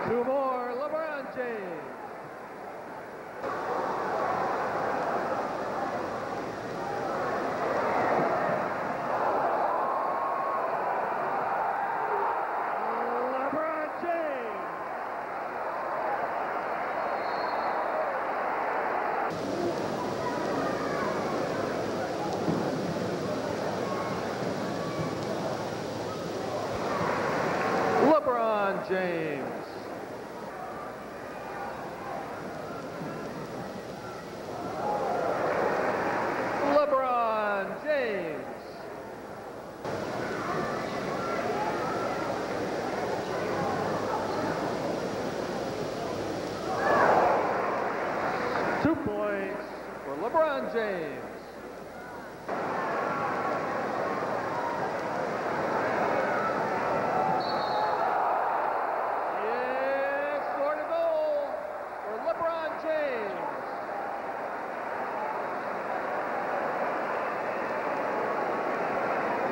Two more, LeBron James. LeBron James. LeBron James. Two points for LeBron James.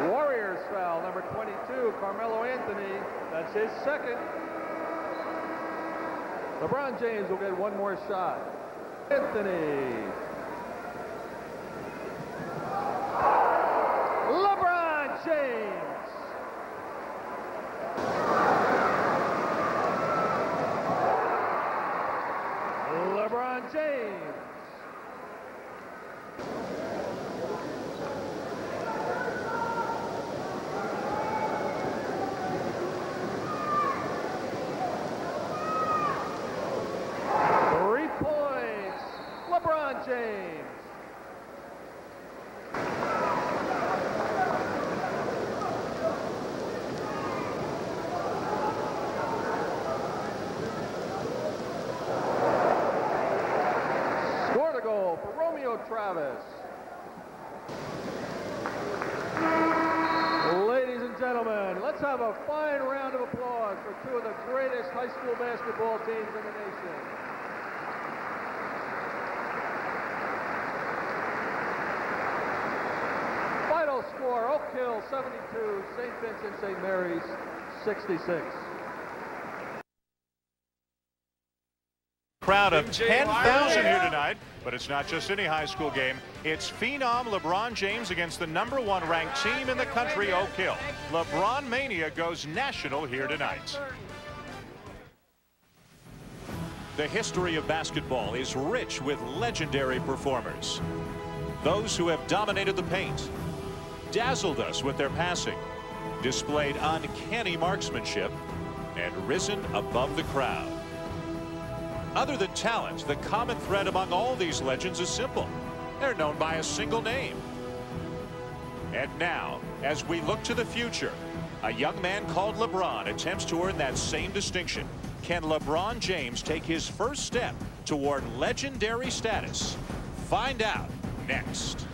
Warriors foul, number 22, Carmelo Anthony. That's his second. LeBron James will get one more shot. Anthony. LeBron James. LeBron James. LeBron James. Scored a goal for Romeo Travis. Ladies and gentlemen, let's have a fine round of applause for two of the greatest high school basketball teams in the nation. Final score, Oak Hill 72, St. Vincent St. Mary's 66. Crowd of 10,000 here tonight, but it's not just any high school game. It's phenom LeBron James against the #1 ranked team in the country, Oak Hill. LeBron Mania goes national here tonight. The history of basketball is rich with legendary performers. Those who have dominated the paint, dazzled us with their passing, displayed uncanny marksmanship, and risen above the crowd. Other than talent, the common thread among all these legends is simple. They're known by a single name. And now, as we look to the future, a young man called LeBron attempts to earn that same distinction. Can LeBron James take his first step toward legendary status? Find out next.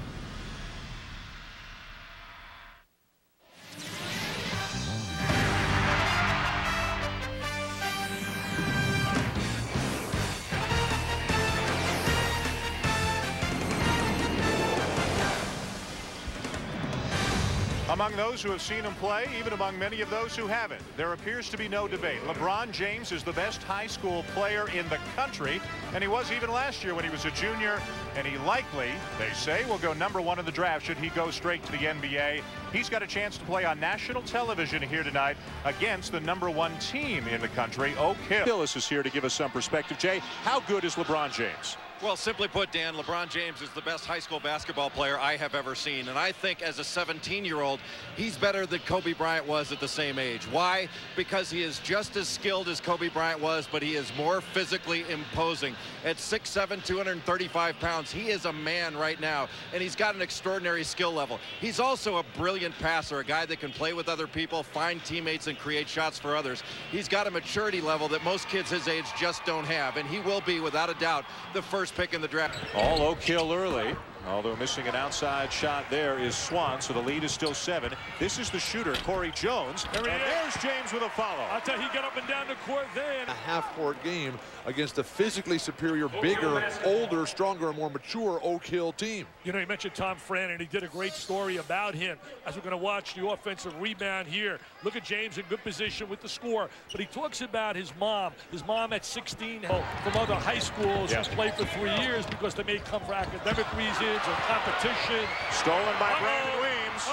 Among those who have seen him play, even among many of those who haven't, there appears to be no debate. LeBron James is the best high school player in the country, and he was even last year when he was a junior, and he likely, they say, will go #1 in the draft should he go straight to the NBA. He's got a chance to play on national television here tonight against the #1 team in the country, Oak Hill. Phyllis is here to give us some perspective. Jay, how good is LeBron James? Well, simply put, Dan, LeBron James is the best high school basketball player I have ever seen. And I think as a 17-year-old, he's better than Kobe Bryant was at the same age. Why? Because he is just as skilled as Kobe Bryant was, but he is more physically imposing. At 6'7", 235 pounds, he is a man right now, and he's got an extraordinary skill level. He's also a brilliant passer, a guy that can play with other people, find teammates, and create shots for others. He's got a maturity level that most kids his age just don't have, and he will be, without a doubt, the first pick in the draft. All Oak Hill early. Although missing an outside shot there is Swan, so the lead is still 7. This is the shooter, Corey Jones. And there's James with a follow. I'll tell you, he got up and down the court then. A half-court game against a physically superior, bigger, older, stronger, and more mature Oak Hill team. You know, you mentioned Tom Fran, and he did a great story about him as we're going to watch the offensive rebound here. Look at James in good position with the score, but he talks about his mom. His mom at 16 from other high schools who played for 3 years because they may come for academic reasons or competition. Stolen by Brandon Weems.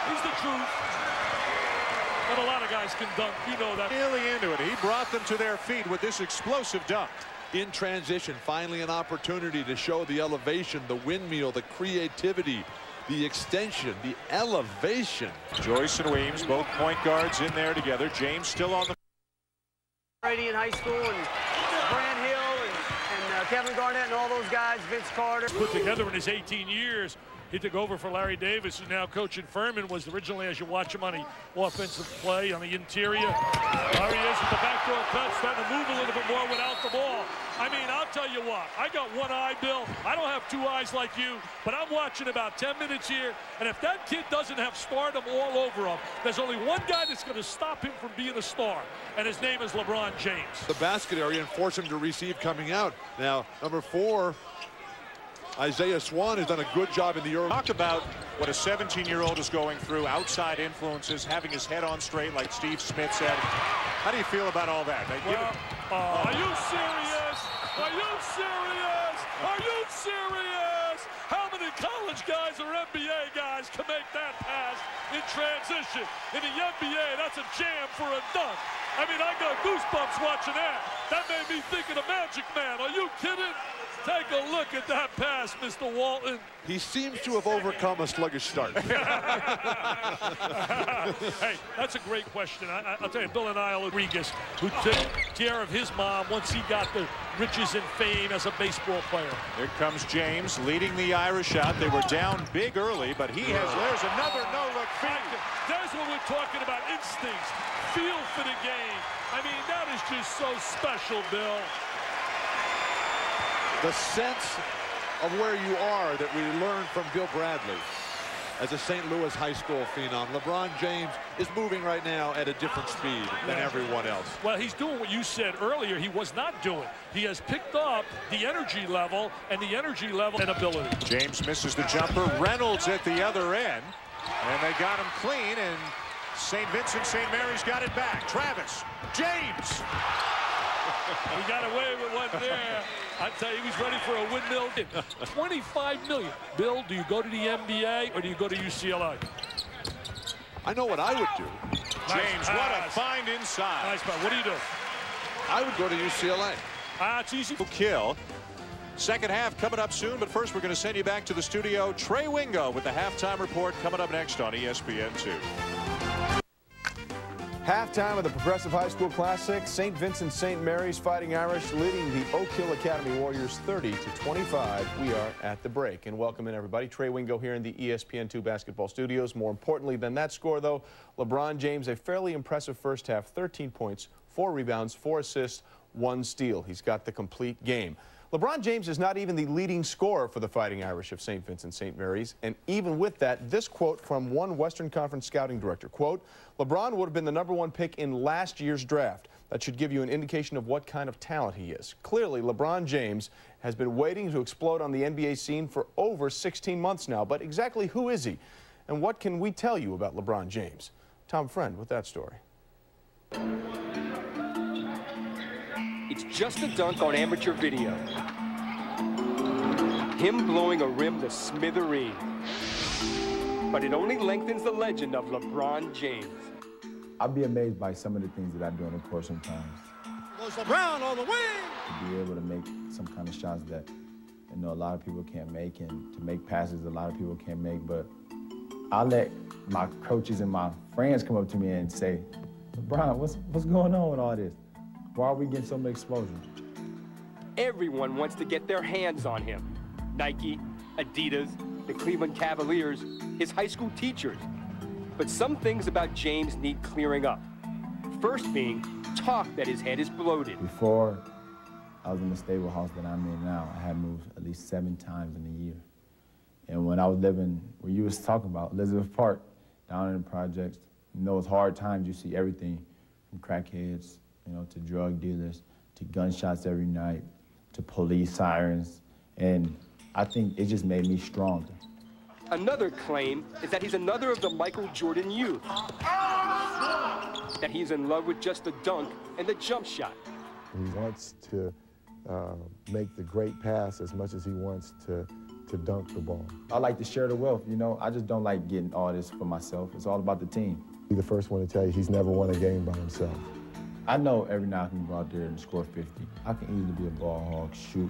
He's the truth. But a lot of guys can dunk, you know that. Really into it. He brought them to their feet with this explosive dunk. In transition, finally an opportunity to show the elevation, the windmill, the creativity, the extension, the elevation. Joyce and Weems, both point guards in there together. James still on the. Brady in high school, and Grant Hill, and Kevin Garnett, and all those guys, Vince Carter. Put together in his 18 years. He took over for Larry Davis, who's now coaching Furman, was originally, as you watch him on the offensive play on the interior. There he is with the backdoor cut, starting to move a little bit more without the ball. I mean, I'll tell you what, I got one eye, Bill. I don't have 2 eyes like you, but I'm watching about 10 minutes here, and if that kid doesn't have stardom all over him, there's only one guy that's going to stop him from being a star, and his name is LeBron James. The basket area and force him to receive coming out. Now, number 4, Isaiah Swan has done a good job in the Euro. Talk about what a 17-year-old is going through, outside influences, having his head on straight, like Steve Smith said. How do you feel about all that? Are you serious? Are you serious? Are you serious? How many college guys or NBA guys can make that pass in transition? In the NBA, that's a jam for a dunk. I mean, I got goosebumps watching that. That made me think of the Magic Man. Are you kidding? Take a look at that pass, Mr. Walton. He seems to have overcome a sluggish start. Hey, that's a great question. I'll tell you, Bill and I, Rodriguez, who took care of his mom once he got the riches and fame as a baseball player. Here comes James leading the Irish out. They were down big early, but there's another no-look feed. That's what we're talking about, instincts, feel for the game. I mean, that is just so special, Bill. The sense of where you are that we learned from Bill Bradley as a St. Louis high school phenom. LeBron James is moving right now at a different speed than everyone else. Well, he's doing what you said earlier he was not doing. He has picked up the energy level and ability. James misses the jumper. Reynolds at the other end. And they got him clean, and St. Vincent St. Mary's got it back. Travis, James. He got away with one there. I tell you, he was ready for a windmill. $25 million. Bill, do you go to the NBA or do you go to UCLA? I know what I would do. James, what a find inside. Nice, but what do you do? I would go to UCLA. It's easy. Kill. Second half coming up soon, but first we're going to send you back to the studio. Trey Wingo with the halftime report coming up next on ESPN2. Halftime of the Progressive High School Classic, St. Vincent St. Mary's Fighting Irish leading the Oak Hill Academy Warriors 30-25. We are at the break, and welcome in everybody. Trey Wingo here in the ESPN2 basketball studios. More importantly than that score, though, LeBron James, a fairly impressive first half, 13 points, 4 rebounds, 4 assists, 1 steal. He's got the complete game. LeBron James is not even the leading scorer for the Fighting Irish of St. Vincent St. Mary's, and even with that, this quote from one Western Conference scouting director, quote, LeBron would have been the #1 pick in last year's draft. That should give you an indication of what kind of talent he is. Clearly, LeBron James has been waiting to explode on the NBA scene for over 16 months now, but exactly who is he? And what can we tell you about LeBron James? Tom Friend with that story. It's just a dunk on amateur video. Him blowing a rim to smithereens. But it only lengthens the legend of LeBron James. I'd be amazed by some of the things that I do on the court sometimes. Goes LeBron on the wing! To be able to make some kind of shots that, you know, a lot of people can't make, and to make passes a lot of people can't make, but I'll let my coaches and my friends come up to me and say, LeBron, what's going on with all this? Why are we getting so much exposure? Everyone wants to get their hands on him. Nike, Adidas, the Cleveland Cavaliers, his high school teachers. But some things about James need clearing up. First being talk that his head is bloated. Before I was in the stable house that I'm in now. I had moved at least 7 times in a year. And when I was living where you was talking about, Elizabeth Park, down in the projects, in those hard times, you see everything from crackheads, you know, to drug dealers, to gunshots every night, to police sirens. And I think it just made me stronger. Another claim is that he's another of the Michael Jordan youth. That he's in love with just the dunk and the jump shot. He wants to make the great pass as much as he wants to dunk the ball. I like to share the wealth, you know. I just don't like getting all this for myself. It's all about the team. He's the first one to tell you he's never won a game by himself. I know every night I can go out there and score 50. I can easily be a ball hog, shoot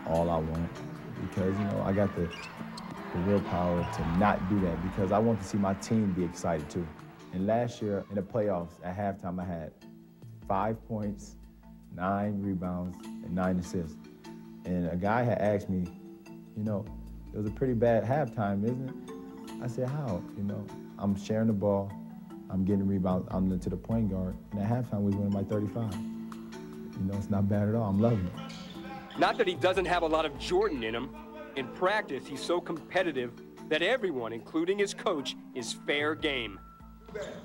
all I want, because, you know, I got the willpower to not do that, because I want to see my team be excited too. And last year in the playoffs, at halftime, I had 5 points, 9 rebounds, and 9 assists. And a guy had asked me, you know, it was a pretty bad halftime, isn't it? I said, how? You know, I'm sharing the ball, I'm getting rebounds, I'm into the point guard, and at halftime we was winning by 35. You know, it's not bad at all, I'm loving it. Not that he doesn't have a lot of Jordan in him. In practice, he's so competitive that everyone, including his coach, is fair game.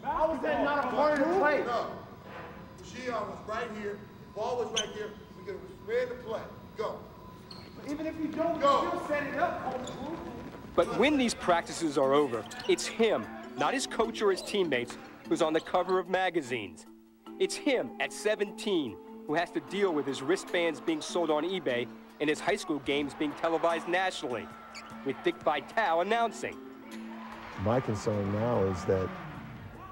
How was that not a part of the play? No. She was right here, the ball was right there, we could have read the play. Go. Even if you don't, you still set it up, Coach. But when these practices are over, it's him, not his coach or his teammates, who's on the cover of magazines. It's him at 17 who has to deal with his wristbands being sold on eBay and his high school games being televised nationally, with Dick Vitale announcing. My concern now is that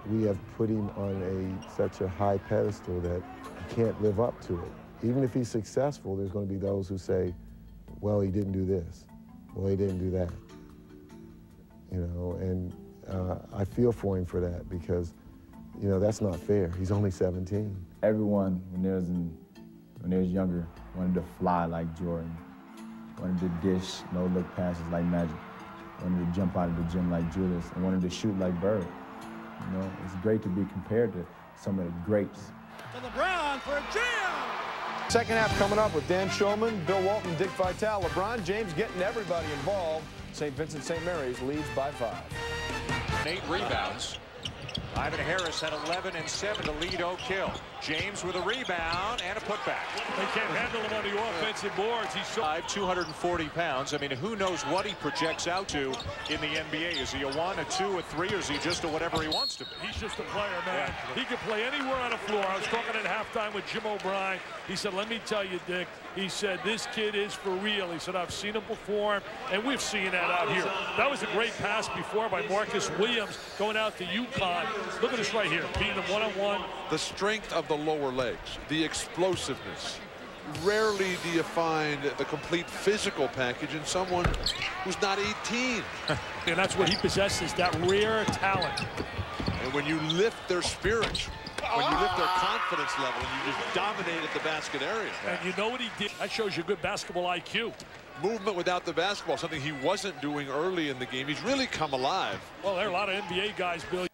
we have put him on such a high pedestal that he can't live up to it. Even if he's successful, there's going to be those who say, well, he didn't do this. Well, he didn't do that. You know, and I feel for him for that, because, you know, that's not fair. He's only 17. Everyone, when they was younger, wanted to fly like Jordan, wanted to dish no-look passes like Magic, wanted to jump out of the gym like Julius, and wanted to shoot like Bird. You know, it's great to be compared to some of the greats. To LeBron for a jam! Second half coming up with Dan Shulman, Bill Walton, Dick Vitale. LeBron James getting everybody involved. St. Vincent St. Mary's leads by 5. 8 rebounds. Ivan Harris had 11 and 7 to lead Oak Hill. James with a rebound and a putback. They can't handle him on the offensive boards. He's so 240 pounds. I mean, who knows what he projects out to in the NBA? Is he a 1, a 2, a 3, or is he just a whatever he wants to be? He's just a player, man. Yeah. He can play anywhere on the floor. I was talking at halftime with Jim O'Brien. He said, let me tell you, Dick, he said, this kid is for real. He said, I've seen him perform, and we've seen that out here. That was a great pass before by Marcus Williams going out to UConn. Look at this right here, beating him one-on-one. The strength of the lower legs, the explosiveness. Rarely do you find the complete physical package in someone who's not 18. And that's what he possesses, that rare talent. And when you lift their spirits, when you lift their confidence level, and you just dominate at the basket area. And you know what he did? That shows you good basketball IQ. Movement without the basketball, something he wasn't doing early in the game. He's really come alive. Well, there are a lot of NBA guys, Bill.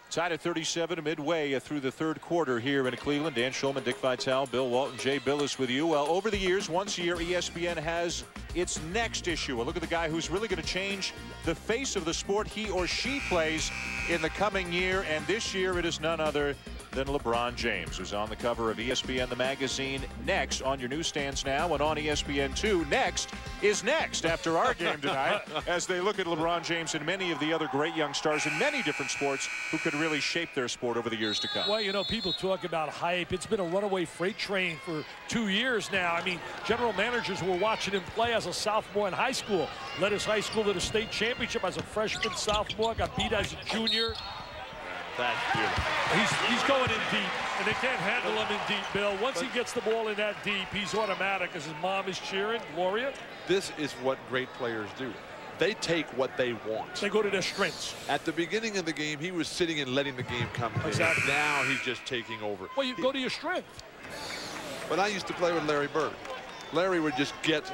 Tied at 37 midway through the third quarter here in Cleveland. Dan Shulman, Dick Vitale, Bill Walton, Jay Billis with you. Well, over the years, once a year, ESPN has its next issue. A look at the guy who's really going to change the face of the sport he or she plays in the coming year. And this year, it is none other than LeBron James, who's on the cover of ESPN, the magazine. Next on your newsstands now and on ESPN2. Next is next after our game tonight, as they look at LeBron James and many of the other great young stars in many different sports who could really shape their sport over the years to come. Well, you know, people talk about hype. It's been a runaway freight train for 2 years now. I mean, general managers were watching him play as a sophomore in high school. Led his high school to the state championship as a freshman, sophomore, got beat as a junior. That's beautiful. He's going in deep, and they can't handle him in deep, Bill. Once he gets the ball in that deep, he's automatic as his mom is cheering. Gloria? This is what great players do. They take what they want. They go to their strengths. At the beginning of the game, he was sitting and letting the game come to him. Exactly. Now he's just taking over. Well, you go to your strength. When I used to play with Larry Bird, Larry would just get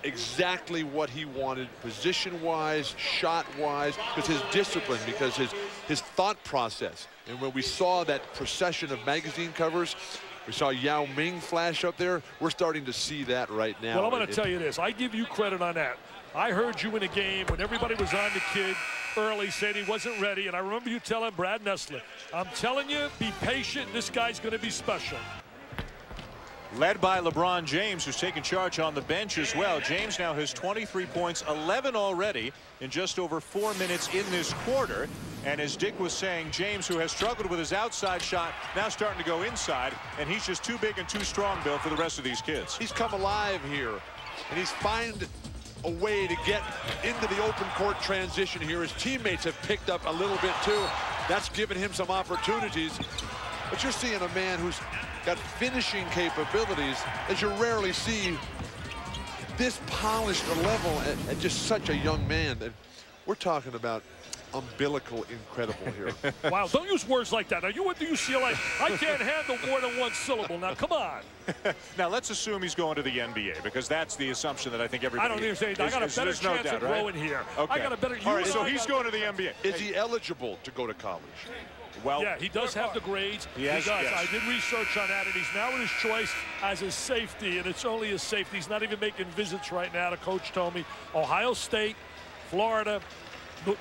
exactly what he wanted, position-wise, shot-wise, because his discipline, because his thought process. And when we saw that procession of magazine covers, We saw Yao Ming flash up there. We're starting to see that right now. Well, I'm going to tell you this. I give you credit on that. I heard you in a game when everybody was on the kid early, said he wasn't ready. And I remember you telling Brad Nessler, I'm telling you, be patient. This guy's going to be special. Led by LeBron James, who's taken charge on the bench as well. James now has 23 points, 11 already in just over 4 minutes in this quarter. And as Dick was saying, James, who has struggled with his outside shot, now starting to go inside. And he's just too big and too strong, Bill, for the rest of these kids. He's come alive here. And he's found a way to get into the open court transition here. His teammates have picked up a little bit, too. That's given him some opportunities. But you're seeing a man who's got finishing capabilities as you rarely see this polished a level at just such a young man. And we're talking about umbilical incredible here. Wow, don't use words like that. Now, you went to UCLA. I can't handle more than one syllable. Now, come on. Now, let's assume he's going to the NBA, because that's the assumption that I think everybody I don't even say I got a better chance of growing here. Okay. I got a better. All right, so he's going to the NBA. Is he eligible to go to college? Well, yeah, he does have the grades. He does. Yes. I did research on that, and he's now in his choice as a safety, and it's only a safety. He's not even making visits right now. The coach told me Ohio State, Florida,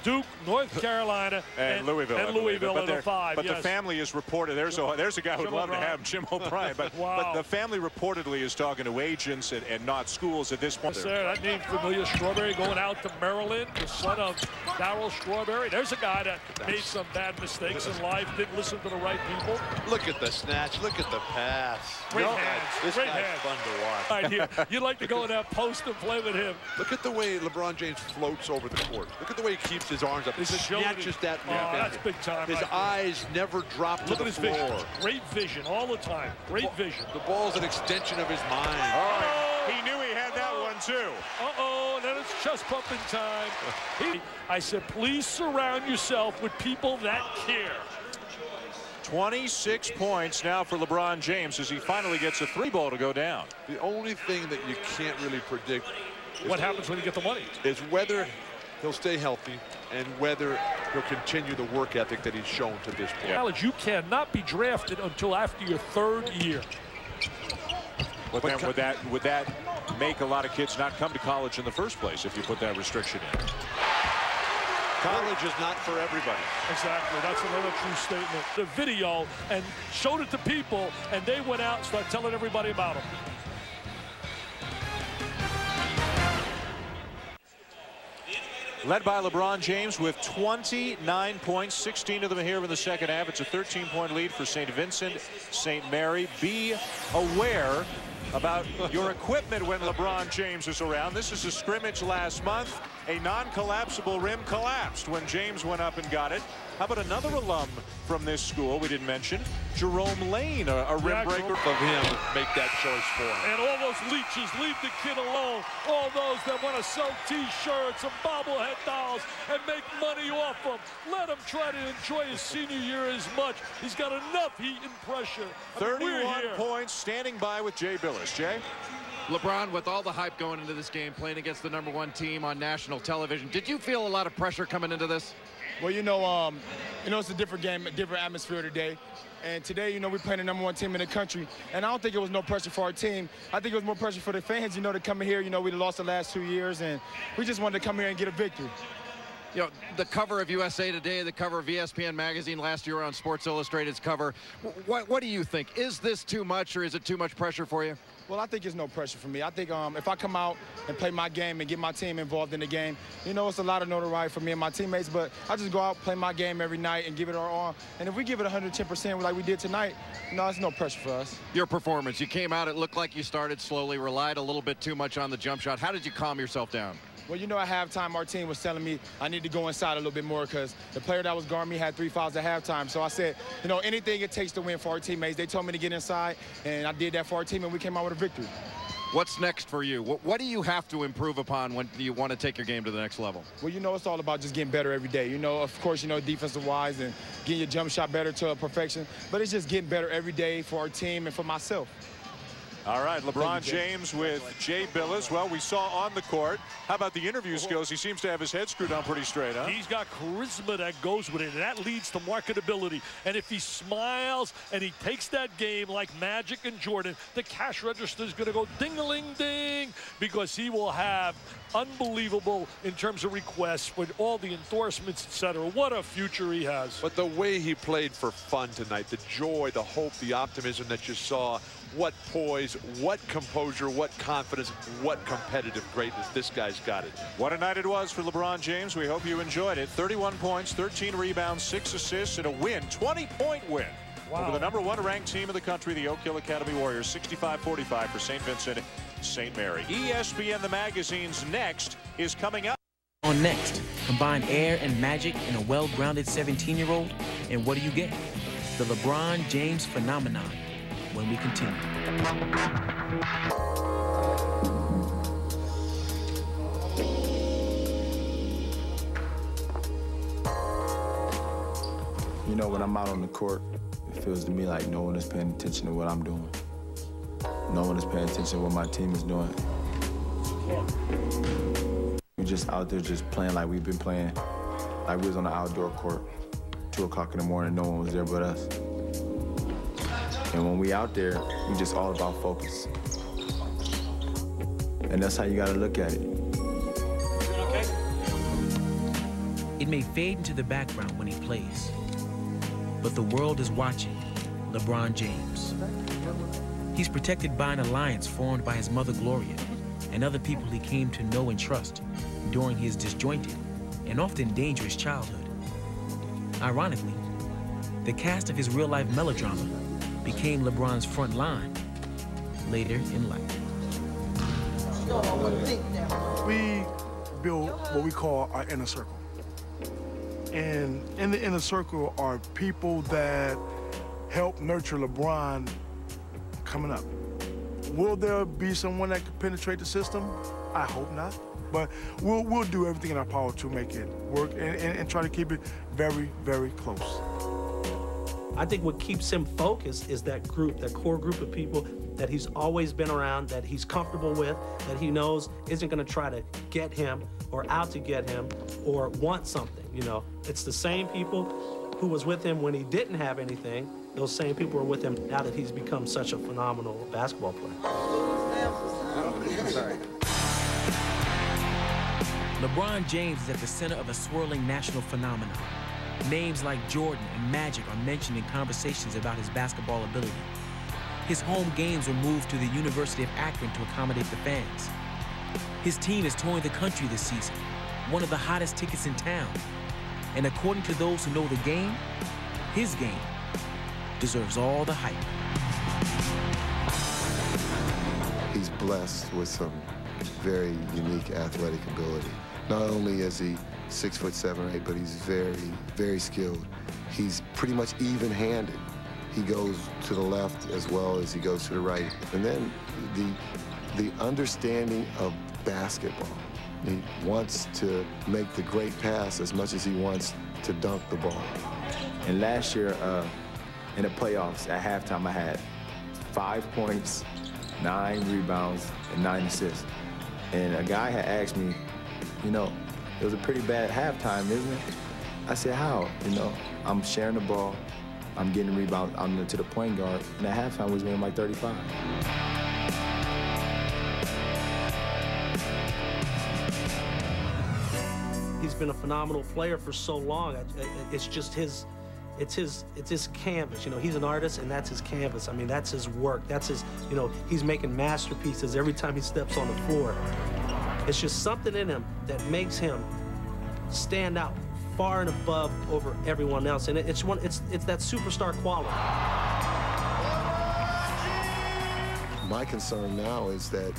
Duke, North Carolina, and Louisville are the five. But the family is reported. There's a guy who would love to have Jim O'Brien. But, wow. But the family reportedly is talking to agents and not schools at this point. Yes, sir, that name familiar. Strawberry going out to Maryland, the son of Darryl Strawberry. There's a guy that made some bad mistakes in life, didn't listen to the right people. Look at the snatch. Look at the pass. Great hands. This Great guy's hands. fun to watch. Right here. You'd like to go in that post and play with him. Look at the way LeBron James floats over the court. Look at the way he keeps his arms up. He snatches that. That's big time. His eyes never drop to the floor. Vision. Great vision all the time. Great vision. The ball's an extension of his mind. Oh, he knew he had that one too. Uh-oh, then it's chest pumping time. I said, please surround yourself with people that care. 26 points now for LeBron James as he finally gets a 3-ball to go down. The only thing that you can't really predict is what happens when you get the money. Is whether he'll stay healthy and whether he'll continue the work ethic that he's shown to this point. Alex, you cannot be drafted until after your 3rd year. But then would that make a lot of kids not come to college in the first place if you put that restriction in? College is not for everybody. Exactly. That's another true statement. The video and showed it to people, and they went out and started telling everybody about him. Led by LeBron James with 29 points, 16 of them here in the second half. It's a 13-point lead for St. Vincent, St. Mary. Be aware about your equipment when LeBron James is around. This is a scrimmage last month. A non-collapsible rim collapsed when James went up and got it. How about another alum from this school we didn't mention, Jerome Lane, a rim breaker of him, make that choice for him. And all those leeches, leave the kid alone. All those that want to sell T-shirts and bobblehead dolls and make money off them. Let him try to enjoy his senior year as much. He's got enough heat and pressure. 31 points, standing by with Jay Billis. Jay? LeBron, with all the hype going into this game, playing against the #1 team on national television, did you feel a lot of pressure coming into this? Well, it's a different game, a different atmosphere today. And today, we're playing the #1 team in the country. And I don't think it was no pressure for our team. I think it was more pressure for the fans, to come in here. We lost the last 2 years, and we just wanted to come here and get a victory. The cover of USA Today, the cover of ESPN magazine last year on Sports Illustrated's cover. What do you think? Is this too much, or is it too much pressure for you? Well, I think it's no pressure for me. I think if I come out and play my game and get my team involved in the game, it's a lot of notoriety for me and my teammates, but I just go out, play my game every night, and give it our all. And if we give it 110% like we did tonight, it's no pressure for us. Your performance, you came out, it looked like you started slowly, relied a little bit too much on the jump shot. How did you calm yourself down? Well, at halftime, our team was telling me I need to go inside a little bit more because the player that was guarding me had 3 fouls at halftime. So I said, anything it takes to win for our teammates. They told me to get inside, and I did that for our team, and we came out with a victory. What's next for you? What do you have to improve upon when you want to take your game to the next level? Well, it's all about just getting better every day. Of course, defensive-wise and getting your jump shot better to perfection. But it's just getting better every day for our team and for myself. All right, LeBron James with Jay Billis. Well, we saw on the court. How about the interview skills? He seems to have his head screwed on pretty straight, huh? He's got charisma that goes with it, and that leads to marketability. And if he smiles and he takes that game like Magic and Jordan, the cash register is going to go ding-a-ling-ding, because he will have unbelievable in terms of requests with all the endorsements, etc. What a future he has. But the way he played for fun tonight, the joy, the hope, the optimism that you saw, what poise, what composure, what confidence, what competitive greatness. This guy's got it. What a night it was for LeBron James. We hope you enjoyed it. 31 points, 13 rebounds, 6 assists, and a win, 20-point win. Wow. Over the #1 ranked team of the country, the Oak Hill Academy Warriors, 65-45 for St. Vincent St. Mary. ESPN The Magazine's Next is coming up. On Next, combine air and magic in a well-grounded 17-year-old, and what do you get? The LeBron James phenomenon. When we continue. You know, when I'm out on the court, it feels to me like no one is paying attention to what I'm doing. No one is paying attention to what my team is doing. We're just out there just playing like we've been playing, like we was on the outdoor court. 2 o'clock in the morning, no one was there but us. And when we out there, we just all about focus. And that's how you gotta look at it. It may fade into the background when he plays, but the world is watching LeBron James. He's protected by an alliance formed by his mother Gloria and other people he came to know and trust during his disjointed and often dangerous childhood. Ironically, the cast of his real-life melodrama became LeBron's front line later in life. We build what we call our inner circle. And in the inner circle are people that help nurture LeBron coming up. Will there be someone that can penetrate the system? I hope not. But we'll do everything in our power to make it work and try to keep it very, very close. I think what keeps him focused is that group, that core group of people that he's always been around, that he's comfortable with, that he knows isn't going to try to get him or out to get him or want something, you know. It's the same people who was with him when he didn't have anything. Those same people are with him now that he's become such a phenomenal basketball player. Sorry. LeBron James is at the center of a swirling national phenomenon. Names like Jordan and Magic are mentioned in conversations about his basketball ability. His home games were moved to the University of Akron to accommodate the fans. His team is touring the country this season, one of the hottest tickets in town. And according to those who know the game, his game deserves all the hype. He's blessed with some very unique athletic ability. Not only is he 6'7" or 8", but he's very, very skilled. He's pretty much even-handed. He goes to the left as well as he goes to the right. And then the understanding of basketball. He wants to make the great pass as much as he wants to dunk the ball. And last year, in the playoffs, at halftime, I had 5 points, 9 rebounds, and 9 assists. And a guy had asked me, you know, it was a pretty bad halftime, isn't it? I said, how? You know, I'm sharing the ball, I'm getting rebounds, I'm to the point guard, and at halftime we was winning like 35. He's been a phenomenal player for so long. It's just his, it's his canvas. You know, he's an artist, and that's his canvas. I mean, that's his work. That's his, you know, he's making masterpieces every time he steps on the floor. It's just something in him that makes him stand out far and above over everyone else, and it's that superstar quality. My concern now is that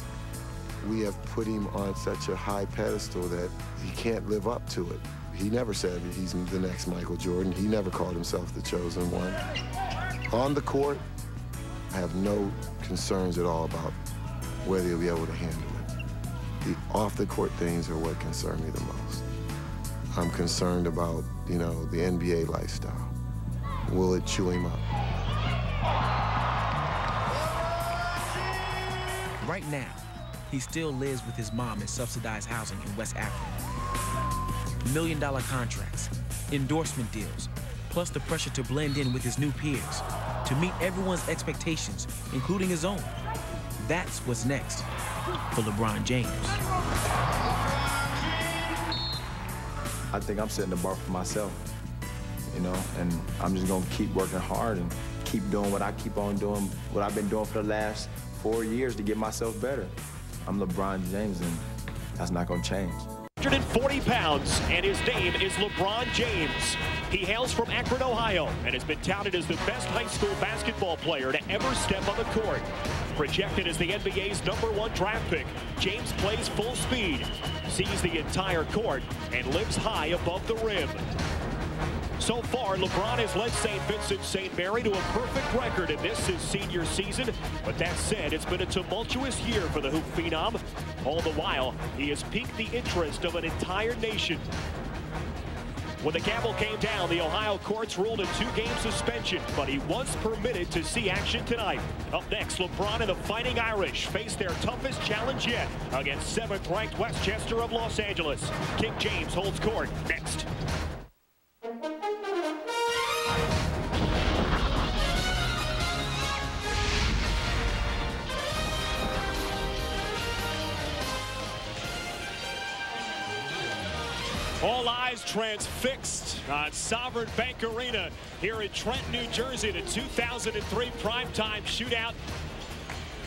we have put him on such a high pedestal that he can't live up to it. He never said that he's the next Michael Jordan. He never called himself the chosen one. On the court, I have no concerns at all about whether he'll be able to handle it. The off-the-court things are what concern me the most. I'm concerned about, you know, the NBA lifestyle. Will it chew him up? right now, he still lives with his mom in subsidized housing in West Africa. $1 million contracts, endorsement deals, plus the pressure to blend in with his new peers, to meet everyone's expectations, including his own. That's what's next for LeBron James. I think I'm setting the bar for myself, you know, and I'm just gonna keep working hard and keep doing what I keep on doing, what I've been doing for the last 4 years to get myself better. I'm LeBron James, and that's not gonna change. 140 pounds, and his name is LeBron James. He hails from Akron, Ohio, and has been touted as the best high school basketball player to ever step on the court. Projected as the NBA's #1 draft pick, James plays full speed, sees the entire court, and lives high above the rim. So far, LeBron has led St. Vincent St. Mary to a perfect record in this, his senior season. But that said, it's been a tumultuous year for the hoop phenom. All the while, he has piqued the interest of an entire nation. When the gavel came down, the Ohio courts ruled a 2-game suspension, but he was permitted to see action tonight. Up next, LeBron and the Fighting Irish face their toughest challenge yet against 7th-ranked Westchester of Los Angeles. King James holds court next. All eyes transfixed on Sovereign Bank Arena here in Trenton, New Jersey, the 2003 primetime shootout.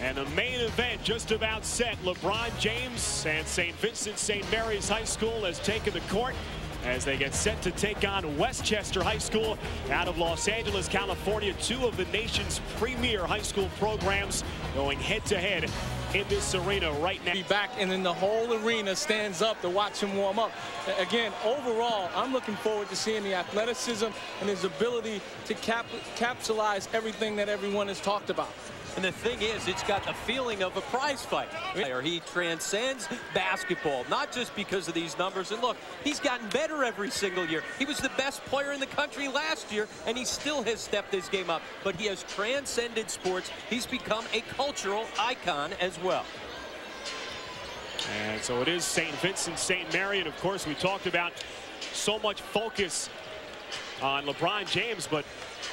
And the main event just about set. LeBron James and St. Vincent St. Mary's High School has taken the court as they get set to take on Westchester High School out of Los Angeles, California. 2 of the nation's premier high school programs going head-to-head in this arena right now. Be back, and then the whole arena stands up to watch him warm up. Again, overall, I'm looking forward to seeing the athleticism and his ability to capsulize everything that everyone has talked about. And the thing is, it's got the feeling of a prize fight. He transcends basketball, not just because of these numbers. And look, he's gotten better every single year. He was the best player in the country last year, and he still has stepped his game up. But he has transcended sports. He's become a cultural icon as well. And so it is St. Vincent St. Mary, and of course we talked about so much focus on LeBron James, but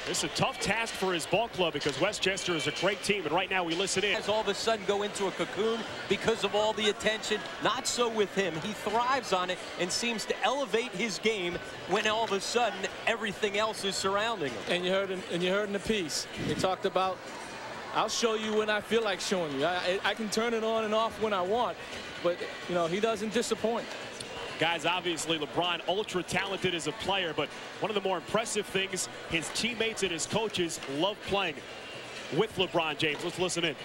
this is a tough task for his ball club because Westchester is a great team, and right now we listen in. As all of a sudden go into a cocoon because of all the attention. Not so with him. He thrives on it and seems to elevate his game when all of a sudden everything else is surrounding him. And you heard in the piece, they talked about, I'll show you when I feel like showing you. I can turn it on and off when I want, but you know, he doesn't disappoint. Guys, obviously LeBron ultra talented as a player, but one of the more impressive things, his teammates and his coaches love playing with LeBron James. Let's listen in.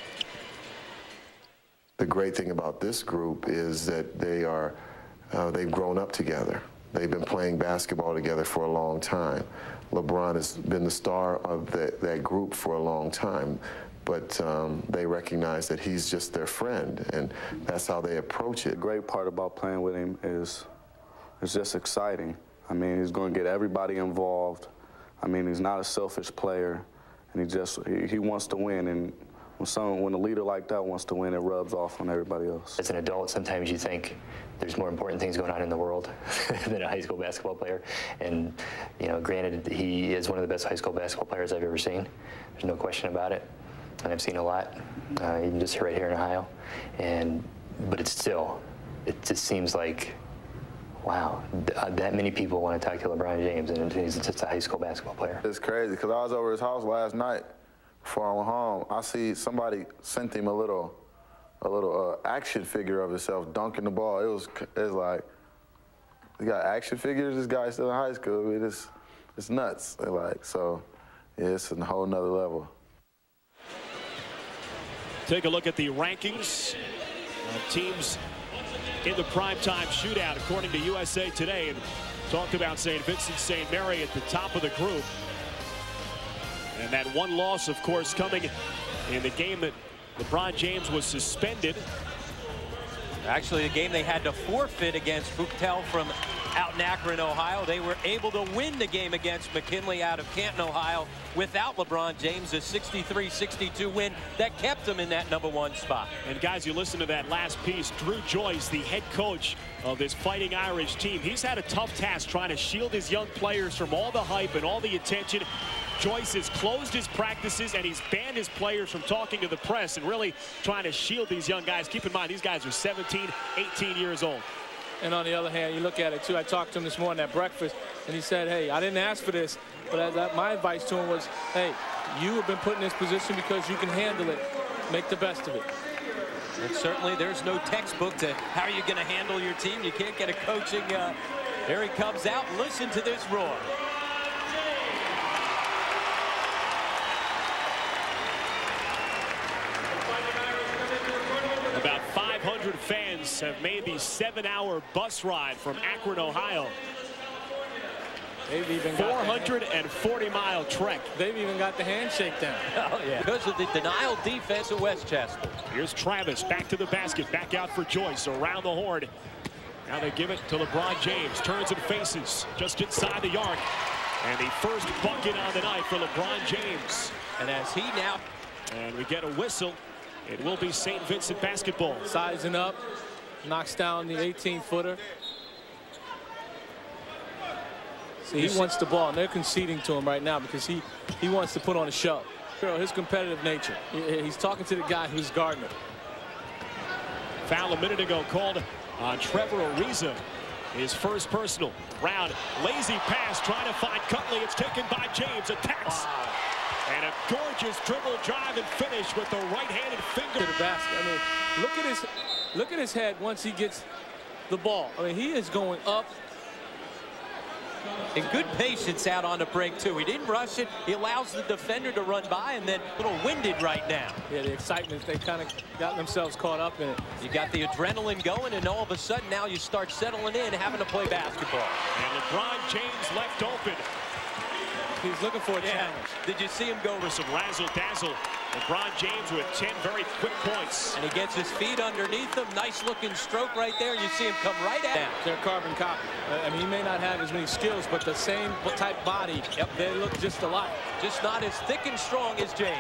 The great thing about this group is that they've grown up together. They've been playing basketball together for a long time. LeBron has been the star of that group for a long time, but they recognize that he's just their friend, and that's how they approach it. The great part about playing with him is it's just exciting. I mean, he's going to get everybody involved. I mean, he's not a selfish player, and he wants to win. And when a leader like that wants to win, it rubs off on everybody else. As an adult, sometimes you think there's more important things going on in the world than a high school basketball player. And, you know, granted, he is one of the best high school basketball players I've ever seen. There's no question about it. And I've seen a lot, even just right here in Ohio. But it just seems like, wow, that many people want to talk to LeBron James, and he's just a high school basketball player. It's crazy, because I was over his house last night before I went home. I see somebody sent him a little action figure of himself dunking the ball. It was like, he got action figures, this guy's still in high school. I mean, it's nuts. So, yeah, it's a whole nother level. Take a look at the rankings of teams in the primetime shootout according to USA Today, and talk about St. Vincent St. Mary at the top of the group. And that one loss, of course, coming in the game that LeBron James was suspended. Actually, the game they had to forfeit against Buktel from out in Akron, Ohio. They were able to win the game against McKinley out of Canton, Ohio, without LeBron James, a 63-62 win that kept them in that #1 spot. And guys, you listen to that last piece. Drew Joyce, the head coach of this Fighting Irish team, he's had a tough task trying to shield his young players from all the hype and all the attention. Joyce has closed his practices and he's banned his players from talking to the press and really trying to shield these young guys. Keep in mind, these guys are 17, 18 years old. And on the other hand, you look at it too. I talked to him this morning at breakfast, and he said, hey, I didn't ask for this, but my advice to him was, hey, you have been put in this position because you can handle it. Make the best of it. And certainly there's no textbook to how you're going to handle your team. You can't get a coaching. There he comes out. Listen to this roar. About 500 fans have made the 7-hour bus ride from Akron, Ohio. They've even 440-mile trek. They've even got the handshake down. Oh, yeah. Because of the denial defense of Westchester. Here's Travis back to the basket, back out for Joyce, around the horn. Now they give it to LeBron James, turns and faces just inside the arc. And the first bucket on the night for LeBron James. And as he now... And we get a whistle. It will be St. Vincent basketball. Sizing up, knocks down the 18-footer. See, he wants the ball, and they're conceding to him right now because he wants to put on a show. His competitive nature. He's talking to the guy who's guarding him. Foul a minute ago called on Trevor Ariza. His first personal. Round, lazy pass, trying to find Cutley. It's taken by James, attacks. Wow. And a gorgeous dribble drive and finish with the right-handed finger to the basket. I mean, look at his head once he gets the ball. I mean, he is going up. And good patience out on the break, too. He didn't rush it. He allows the defender to run by, and then a little winded right now. Yeah, the excitement, they kind of got themselves caught up in it. You got the adrenaline going, and all of a sudden now you start settling in, having to play basketball. And LeBron James left open. He's looking for a challenge. Did you see him go for some razzle-dazzle? LeBron James with 10 very quick points. And he gets his feet underneath him. Nice-looking stroke right there. You see him come right at him. They're carbon copy. I mean, he may not have as many skills, but the same type body. Yep. They look just alike. Just not as thick and strong as James.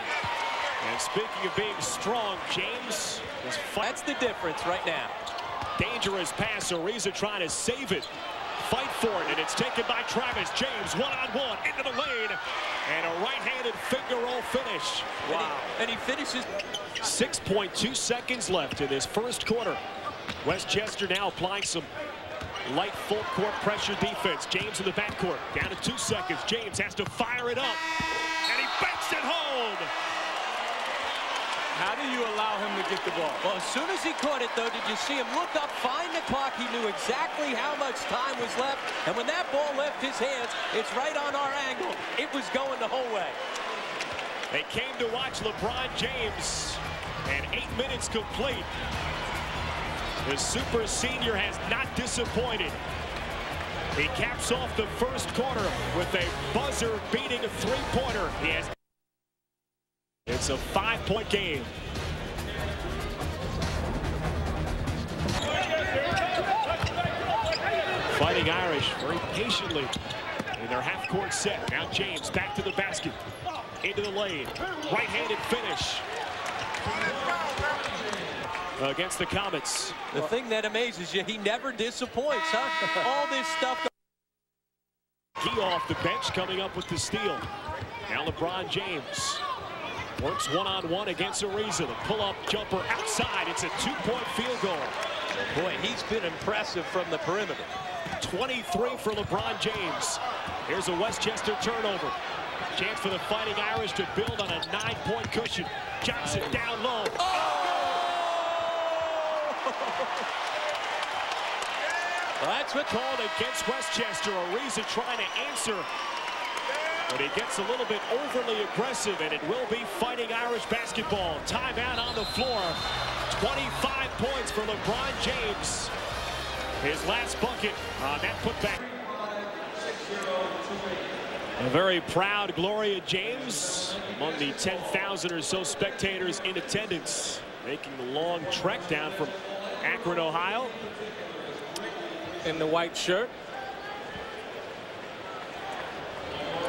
And speaking of being strong, James is... That's the difference right now. Dangerous pass. Ariza trying to save it. Fight for it, and it's taken by Travis. James one-on-one into the lane, and a right-handed finger roll finish. Wow. And he finishes. 6.2 seconds left in this first quarter. Westchester now applying some light full court pressure defense. James in the backcourt, down to 2 seconds. James has to fire it up, and he banks it home. How do you allow him to get the ball? Well, as soon as he caught it, though, did you see him look up, find the clock? He knew exactly how much time was left. And when that ball left his hands, it's right on our angle. It was going the whole way. They came to watch LeBron James, and 8 minutes complete. The super senior has not disappointed. He caps off the first quarter with a buzzer-beating three-pointer. He has... It's a 5-point game. Fighting Irish very patiently in their half-court set. Now James back to the basket. Into the lane. Right-handed finish. Against the Comets. The thing that amazes you, he never disappoints, huh? All this stuff. He off the bench coming up with the steal. Now LeBron James. Works one-on-one against Ariza. The pull-up jumper outside. It's a 2-point field goal. Boy, he's been impressive from the perimeter. 23 for LeBron James. Here's a Westchester turnover. Chance for the Fighting Irish to build on a 9-point cushion. Johnson down low. Well, that's what called against Westchester. Ariza trying to answer. But he gets a little bit overly aggressive, and it will be Fighting Irish basketball. Timeout on the floor. 25 points for LeBron James. His last bucket on that putback. A very proud Gloria James among the 10,000 or so spectators in attendance, making the long trek down from Akron, Ohio. In the white shirt.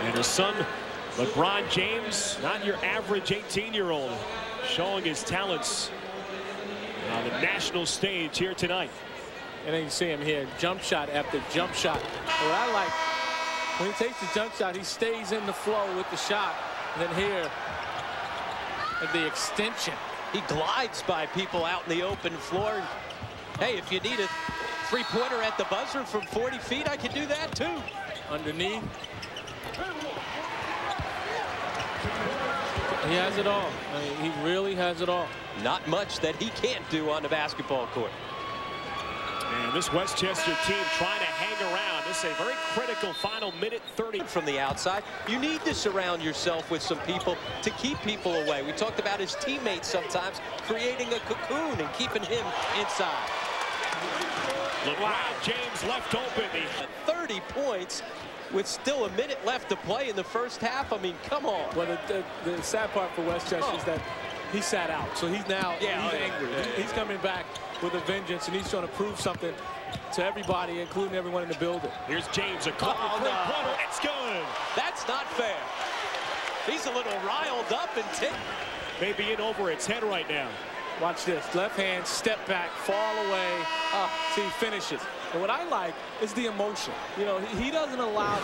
And his son, LeBron James, not your average 18-year-old, showing his talents on the national stage here tonight. And then you see him here, jump shot after jump shot. What I like, when he takes the jump shot, he stays in the flow with the shot. And then here, at the extension. He glides by people out in the open floor. Hey, if you need a three-pointer at the buzzer from 40 feet, I can do that too. Underneath. He has it all. I mean, he really has it all. Not much that he can't do on the basketball court. And this Westchester team trying to hang around. This is a very critical final minute 30. From the outside, you need to surround yourself with some people to keep people away. We talked about his teammates sometimes creating a cocoon and keeping him inside. LeBron James left open. 30 points with still a minute left to play in the first half. I mean, come on. Well, the sad part for Westchester is that he sat out. So he's now he's angry. He's coming back with a vengeance, and he's trying to prove something to everybody, including everyone in the building. Here's James, a clever three-pointer. It's good. That's not fair. He's a little riled up and ticked. Maybe in over its head right now. Watch this. Left hand, step back, fall away. See, he finishes. And what I like is the emotion. You know, he doesn't allow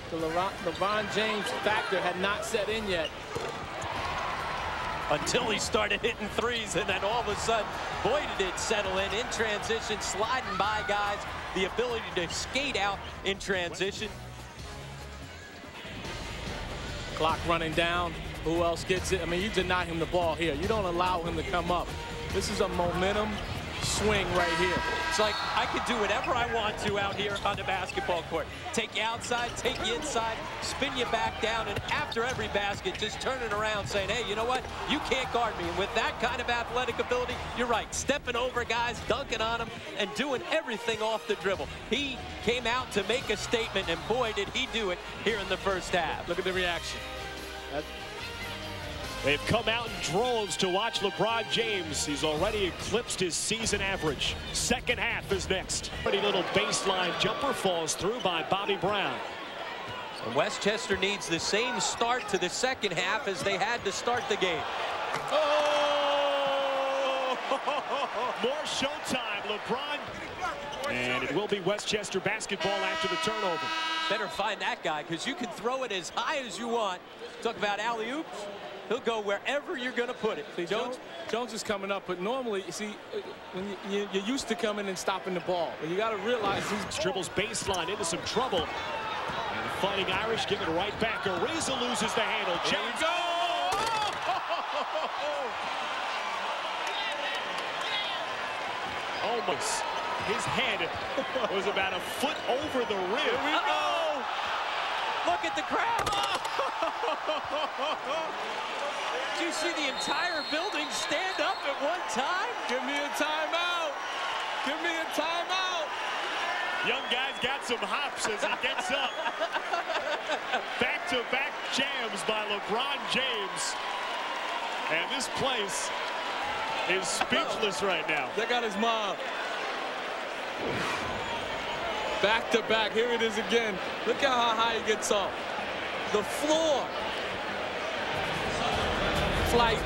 the LeBron James factor had not set in yet. Until he started hitting threes, and then all of a sudden, boy, did it settle in transition, sliding by guys, the ability to skate out in transition. Clock running down. Who else gets it? I mean, you deny him the ball here. You don't allow him to come up. This is a momentum swing right here. It's like I could do whatever I want to out here on the basketball court. Take you outside, take you inside, spin you back down, and after every basket, just turn it around saying, hey, you know what? You can't guard me. And with that kind of athletic ability, you're right. Stepping over guys, dunking on them, and doing everything off the dribble. He came out to make a statement, and boy, did he do it here in the first half. Look at the reaction. They've come out in droves to watch LeBron James. He's already eclipsed his season average. Second half is next. Pretty little baseline jumper falls through by Bobby Brown. And Westchester needs the same start to the second half as they had to start the game. Oh! More showtime, LeBron. And it will be Westchester basketball after the turnover. Better find that guy, because you can throw it as high as you want. Talk about alley-oops. He'll go wherever you're going to put it. See, Jones is coming up, but normally, you see, when you're used to coming and stopping the ball. But you got to realize he's dribbles baseline into some trouble. And the Fighting Irish give it right back. Ariza loses the handle. James. Almost. His head was about a foot over the rim. Uh-oh! Look at the crowd. Did you see the entire building stand up at one time? Give me a timeout. Give me a timeout. Young guy's got some hops as he gets up. Back-to-back jams by LeBron James. And this place is speechless right now. They got his mom. Back-to-back. Here it is again. Look at how high he gets off. The floor. Flight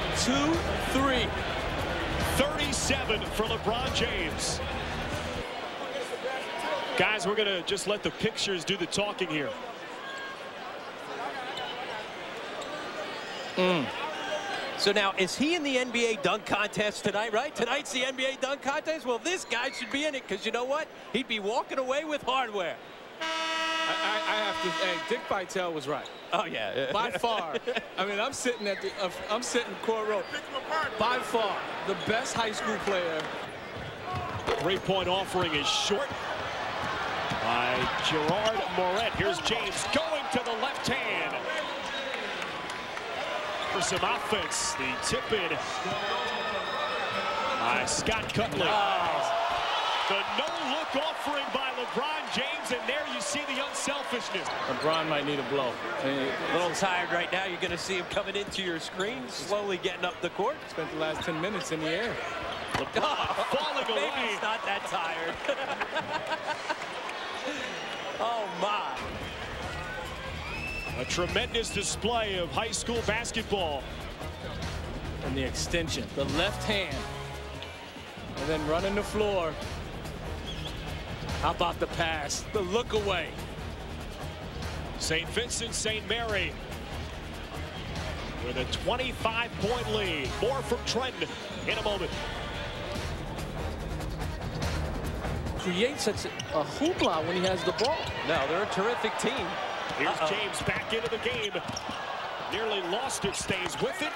2-3. 37 for LeBron James. Guys, we're going to just let the pictures do the talking here. So now, is he in the NBA dunk contest tonight, right? Tonight's the NBA dunk contest? Well, this guy should be in it, because you know what? He'd be walking away with hardware. I have to. Hey, Dick Vitale was right. Oh yeah. By far. I mean, I'm sitting court row. By far, the best high school player. 3-point offering is short by Gerard Moret. Here's James going to the left hand for some offense. The tip in by Scott Cutler. The no-look offering by LeBron James, and there you see the unselfishness. LeBron might need a blow. A little tired right now. You're going to see him coming into your screen, slowly getting up the court. Spent the last 10 minutes in the air. LeBron falling away. Maybe he's not that tired. Oh, my. A tremendous display of high school basketball. And the extension, the left hand, and then running the floor. How about the pass, the look away? St. Vincent St. Mary with a 25-point lead. More from Trenton in a moment. Creates such a hoopla when he has the ball. No, they're a terrific team. Here's James back into the game. Nearly lost it, stays with it.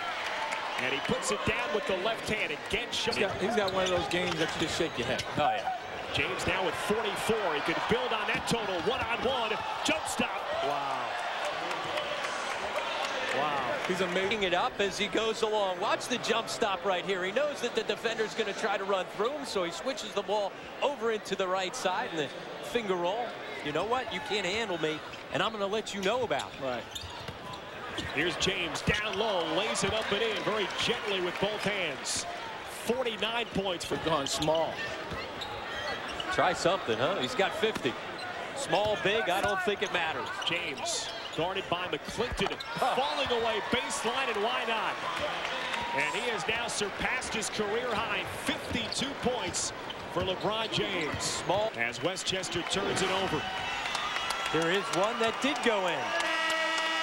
And he puts it down with the left hand again. He's got one of those games that you just shake your head. Oh, yeah. James now with 44. He could build on that total. One-on-one. Jump stop. Wow. Wow. He's making it up as he goes along. Watch the jump stop right here. He knows that the defender's going to try to run through him, so he switches the ball over into the right side and the finger roll. You know what? You can't handle me, and I'm going to let you know about it. Right. Here's James down low, lays it up and in very gently with both hands. 49 points for going small. Try something, huh? He's got 50. Small, big, I don't think it matters. James guarded by McClinton, falling away baseline, and why not? And he has now surpassed his career high, 52 points for LeBron James. Small. As Westchester turns it over. There is one that did go in.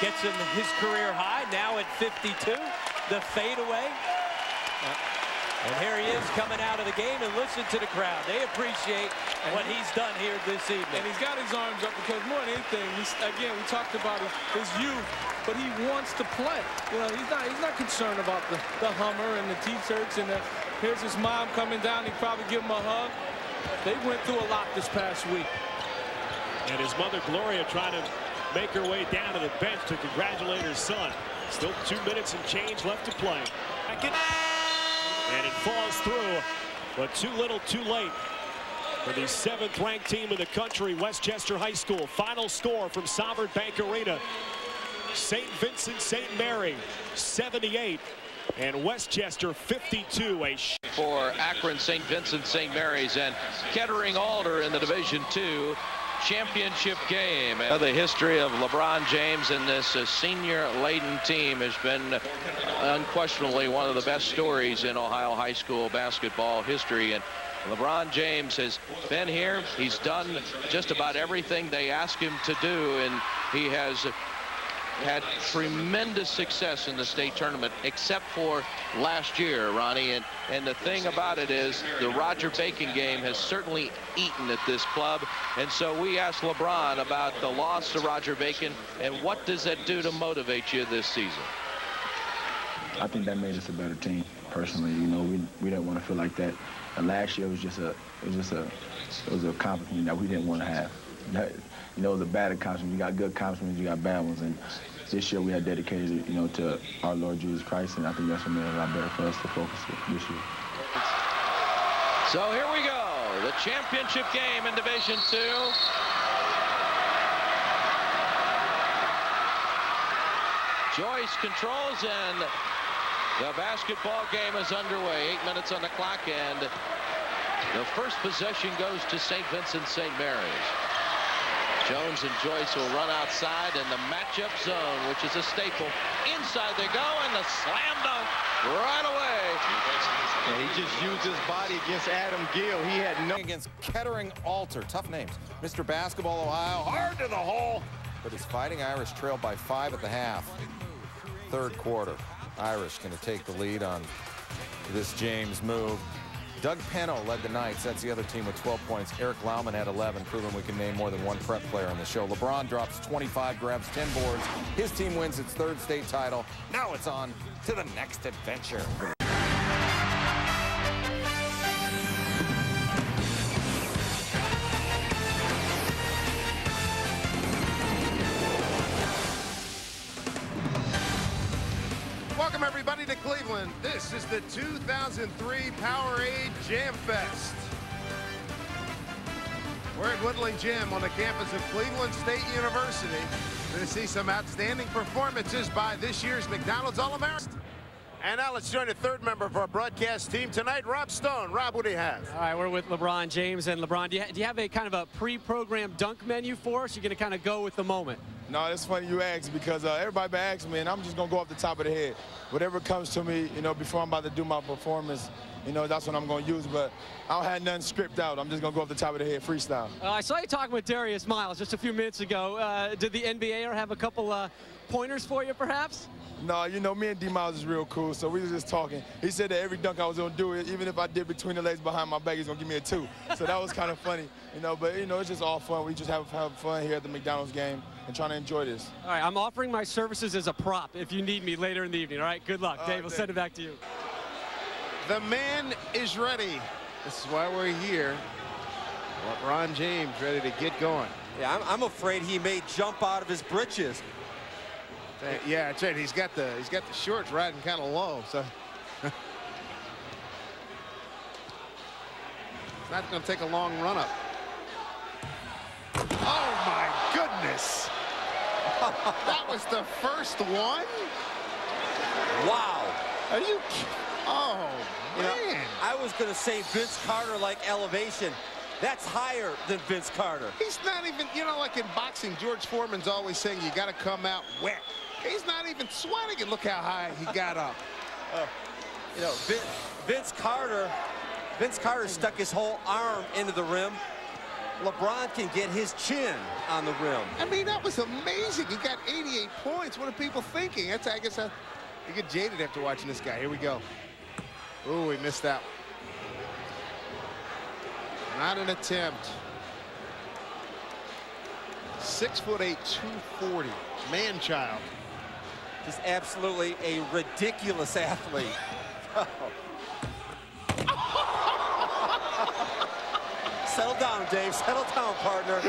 Gets him his career high, now at 52. The fadeaway. And here he is coming out of the game, and listen to the crowd. They appreciate what he's done here this evening. And he's got his arms up because more than anything, again, we talked about his youth, but he wants to play. You know, he's not concerned about the Hummer and the T-shirts and here's his mom coming down. He'd probably give him a hug. They went through a lot this past week. And his mother, Gloria, trying to make her way down to the bench to congratulate her son. Still 2 minutes and change left to play. And it falls through, but too little, too late for the 7th-ranked team in the country, Westchester High School. Final score from Sovereign Bank Arena. St. Vincent St. Mary, 78, and Westchester, 52. For Akron, St. Vincent St. Mary's, and Kettering Alder in the Division II championship game. The history of LeBron James and this senior-laden team has been unquestionably one of the best stories in Ohio high school basketball history. And LeBron James has been here. He's done just about everything they ask him to do, and he has had tremendous success in the state tournament, except for last year, Ronnie. And the thing about it is the Roger Bacon game has certainly eaten at this club. And so we asked LeBron about the loss to Roger Bacon and what does that do to motivate you this season? I think that made us a better team. Personally, you know, we didn't want to feel like that. And last year was just a accomplishment that we didn't want to have. You know, it was a bad accomplishment. You got good accomplishments, you got bad ones. And this year we had dedicated, you know, to our Lord Jesus Christ, and I think that's what made it a lot better for us to focus this year. So here we go, the championship game in Division II. Joyce controls, and the basketball game is underway. 8 minutes on the clock, and the first possession goes to St. Vincent St. Mary's. Jones and Joyce will run outside in the matchup zone, which is a staple. Inside they go, and the slam dunk right away. Yeah, he just used his body against Adam Gill. He had no... Against Kettering Alter. Tough names. Mr. Basketball Ohio, hard to the hole. But his Fighting Irish trailed by 5 at the half. Third quarter. Irish going to take the lead on this James move. Doug Peno led the Knights. That's the other team with 12 points. Eric Lauman had 11, proving we can name more than one prep player on the show. LeBron drops 25, grabs 10 boards. His team wins its 3rd state title. Now it's on to the next adventure. Welcome, everybody, to Cleveland. This is the 2003 Powerade Jam Fest. We're at Woodland Gym on the campus of Cleveland State University. We're going to see some outstanding performances by this year's McDonald's All-American. And now let's join a third member of our broadcast team tonight, Rob Stone. Rob, what do you have? All right, we're with LeBron James. And LeBron, do you have a kind of a pre-programmed dunk menu for us? You're going to kind of go with the moment? No, it's funny you ask because everybody been asking me, and I'm just going to go off the top of the head. Whatever comes to me, you know, before I'm about to do my performance, you know, that's what I'm going to use. But I don't have nothing scripted out. I'm just going to go off the top of the head, freestyle. I saw you talking with Darius Miles just a few minutes ago. Did the NBA have a couple pointers for you, perhaps? No, you know, me and D Miles is real cool, so we were just talking. He said that every dunk I was going to do it, even if I did between the legs behind my back, he's going to give me a 2. So that was kind of funny, you know, but, you know, it's just all fun. We just have fun here at the McDonald's game and trying to enjoy this. All right, I'm offering my services as a prop if you need me later in the evening, all right? Good luck. Dave, we'll send it back to you. The man is ready. This is why we're here. LeBron James ready to get going. Yeah, I'm afraid he may jump out of his britches. Yeah, that's right. He's got the shorts riding kind of low, so it's not going to take a long run up. Oh my goodness! That was the first one. Wow. Are you? Oh man! You know, I was going to say Vince Carter like elevation. That's higher than Vince Carter. He's not even, you know, like in boxing, George Foreman's always saying you got to come out wet. He's not even sweating, and look how high he got up. You know, Vince Carter stuck his whole arm into the rim. LeBron can get his chin on the rim. I mean, that was amazing. He got 88 points. What are people thinking? That's, I guess, you get jaded after watching this guy. Here we go. Ooh, he missed that. Not an attempt. 6'8", 240, man-child. Just absolutely a ridiculous athlete. Settle down, Dave. Settle down, partner.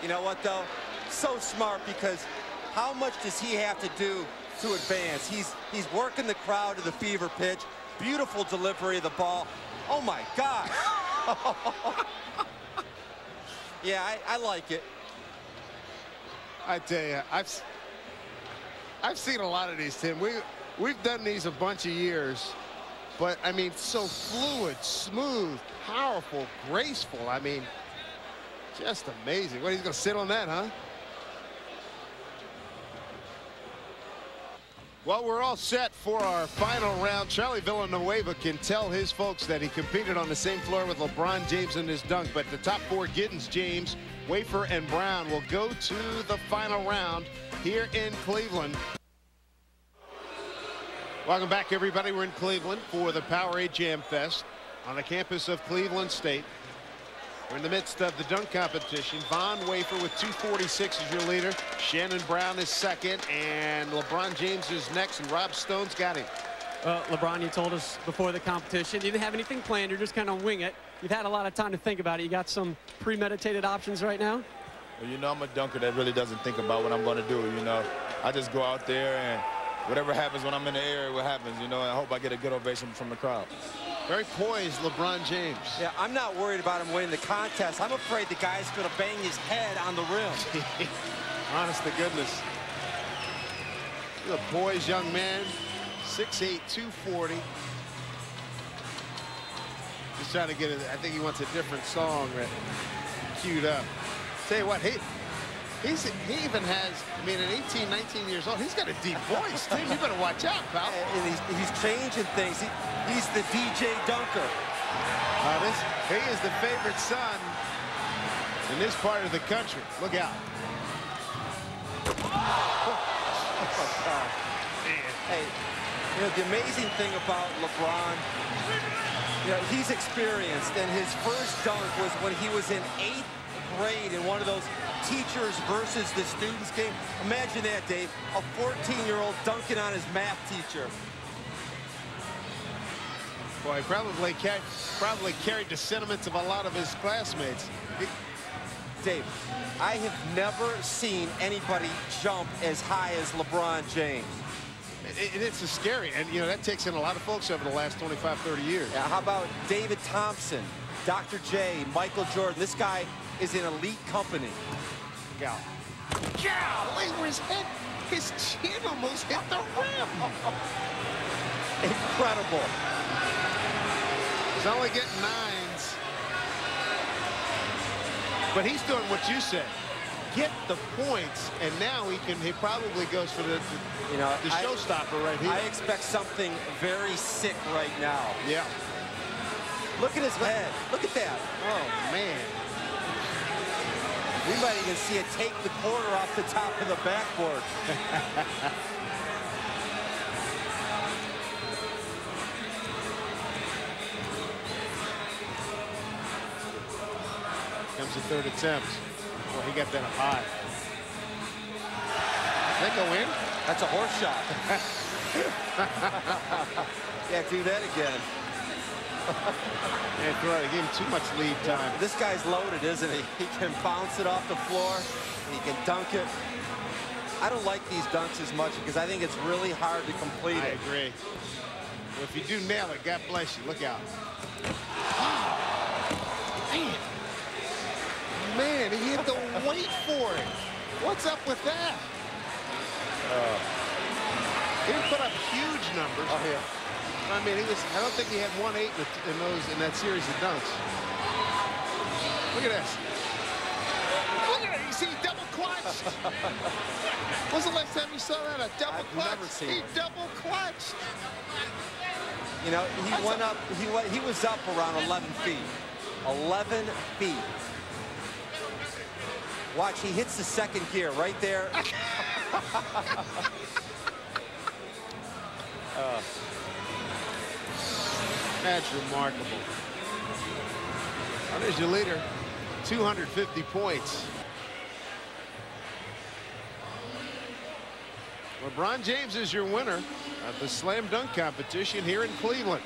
You know what, though? So smart, because how much does he have to do to advance? He's working the crowd to the fever pitch. Beautiful delivery of the ball. Oh, my gosh. Yeah, I like it. I tell you, I've seen a lot of these, Tim. We've done these a bunch of years, but I mean, so fluid, smooth, powerful, graceful. I mean, just amazing. What, he's gonna sit on that, huh? Well, we're all set for our final round. Charlie Villanueva can tell his folks that he competed on the same floor with LeBron James in his dunk, but the top 4, Giddens, James, Wafer, and Brown, will go to the final round here in Cleveland. Welcome back, everybody. We're in Cleveland for the Powerade Jam Fest on the campus of Cleveland State. We're in the midst of the dunk competition. Von Wafer with 246 is your leader. Shannon Brown is second, and LeBron James is next, and Rob Stone's got him. LeBron, you told us before the competition you didn't have anything planned. You're just kind of wing it. You've had a lot of time to think about it. You got some premeditated options right now? Well, you know, I'm a dunker that really doesn't think about what I'm going to do, you know. I just go out there, and whatever happens when I'm in the air, what happens, you know, and I hope I get a good ovation from the crowd. Very poised, LeBron James. Yeah, I'm not worried about him winning the contest. I'm afraid the guy's going to bang his head on the rim. Honest to goodness. He's a poised young man, 6'8", 240. Just trying to get it. I think he wants a different song queued up. Tell you what, he even has, I mean, at 18, 19 years old, he's got a deep voice, Tim. You better watch out, pal. And he's changing things. He's the DJ dunker. He is the favorite son in this part of the country. Look out. Hey, you know, the amazing thing about LeBron, you know, he's experienced, and his first dunk was when he was in 8th grade in one of those teachers versus the students game. Imagine that, Dave, a 14-year-old dunking on his math teacher. Boy, probably carried the sentiments of a lot of his classmates. Dave, I have never seen anybody jump as high as LeBron James. It's scary, and you know that takes in a lot of folks over the last 25, 30 years. Yeah, how about David Thompson, Dr. J, Michael Jordan? This guy is in elite company. Golly, where his chin almost hit the rim. Incredible. He's only getting 9s. But he's doing what you said. Get the points, and now he probably goes for the showstopper right here. I expect something very sick right now. Yeah. Look at his head. Look at that. Oh, man. We might even see it take the corner off the top of the backboard. Comes the third attempt. Well, he got that up high. They go in? That's a horse shot. Yeah, do that again. And throw it. He gave him too much lead time. This guy's loaded, isn't he? He can bounce it off the floor. He can dunk it. I don't like these dunks as much because I think it's really hard to complete it. I agree. Well, if you do nail it, God bless you. Look out. Man. Man, he had to wait for it. What's up with that? He didn't put up huge numbers. Oh, yeah. I mean, I don't think he had 1-8 in that series of dunks. Look at this. Look at it. You see, he double clutched. When's the last time you saw that? A double clutch? Never seen He it. double clutched. You know, he went up. He was up around 11 feet. 11 feet. Watch, he hits the second gear right there. That's remarkable. Well, there's your leader, 250 points. LeBron James is your winner of the slam dunk competition here in Cleveland.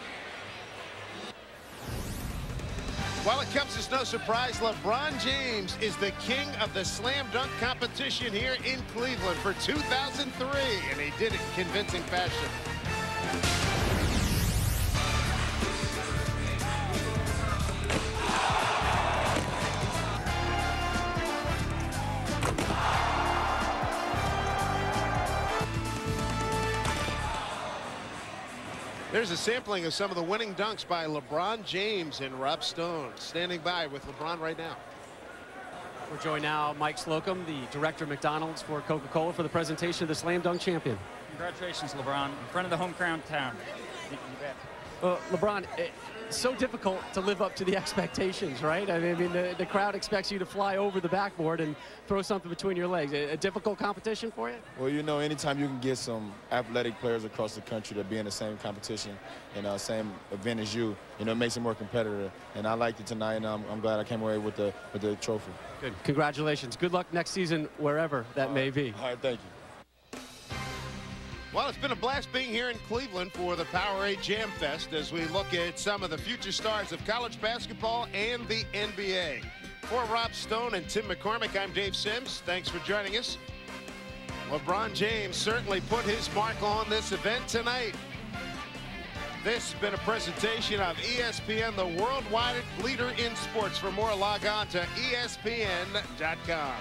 While it comes as no surprise, LeBron James is the king of the slam dunk competition here in Cleveland for 2003, and he did it in convincing fashion. There's a sampling of some of the winning dunks by LeBron James and Rob Stone. Standing by with LeBron right now. We're joined now Mike Slocum, the director of McDonald's for Coca-Cola, for the presentation of the Slam Dunk Champion. Congratulations, LeBron, in front of the home crown town. You bet. Well, LeBron, it's so difficult to live up to the expectations, right? I mean, the crowd expects you to fly over the backboard and throw something between your legs. A difficult competition for you? Well, you know, anytime you can get some athletic players across the country to be in the same competition and same event as you, you know, it makes it more competitive. And I liked it tonight, and I'm glad I came away with the trophy. Good. Congratulations. Good luck next season, wherever that may be. All right, thank you. Well, it's been a blast being here in Cleveland for the Powerade Jam Fest as we look at some of the future stars of college basketball and the NBA. For Rob Stone and Tim McCormick, I'm Dave Sims. Thanks for joining us. LeBron James certainly put his mark on this event tonight. This has been a presentation of ESPN, the worldwide leader in sports. For more, log on to ESPN.com.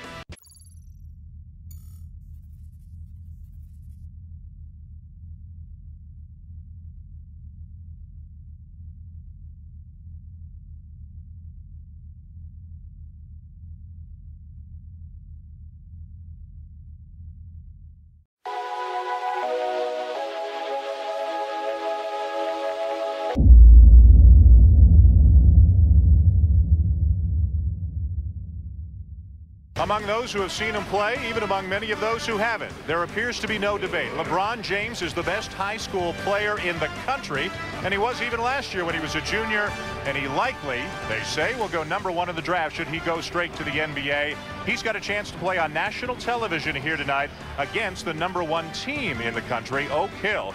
Among those who have seen him play, even among many of those who haven't, there appears to be no debate. LeBron James is the best high school player in the country, and he was even last year when he was a junior, and he likely, they say, will go #1 in the draft should he go straight to the NBA. He's got a chance to play on national television here tonight against the #1 team in the country, Oak Hill.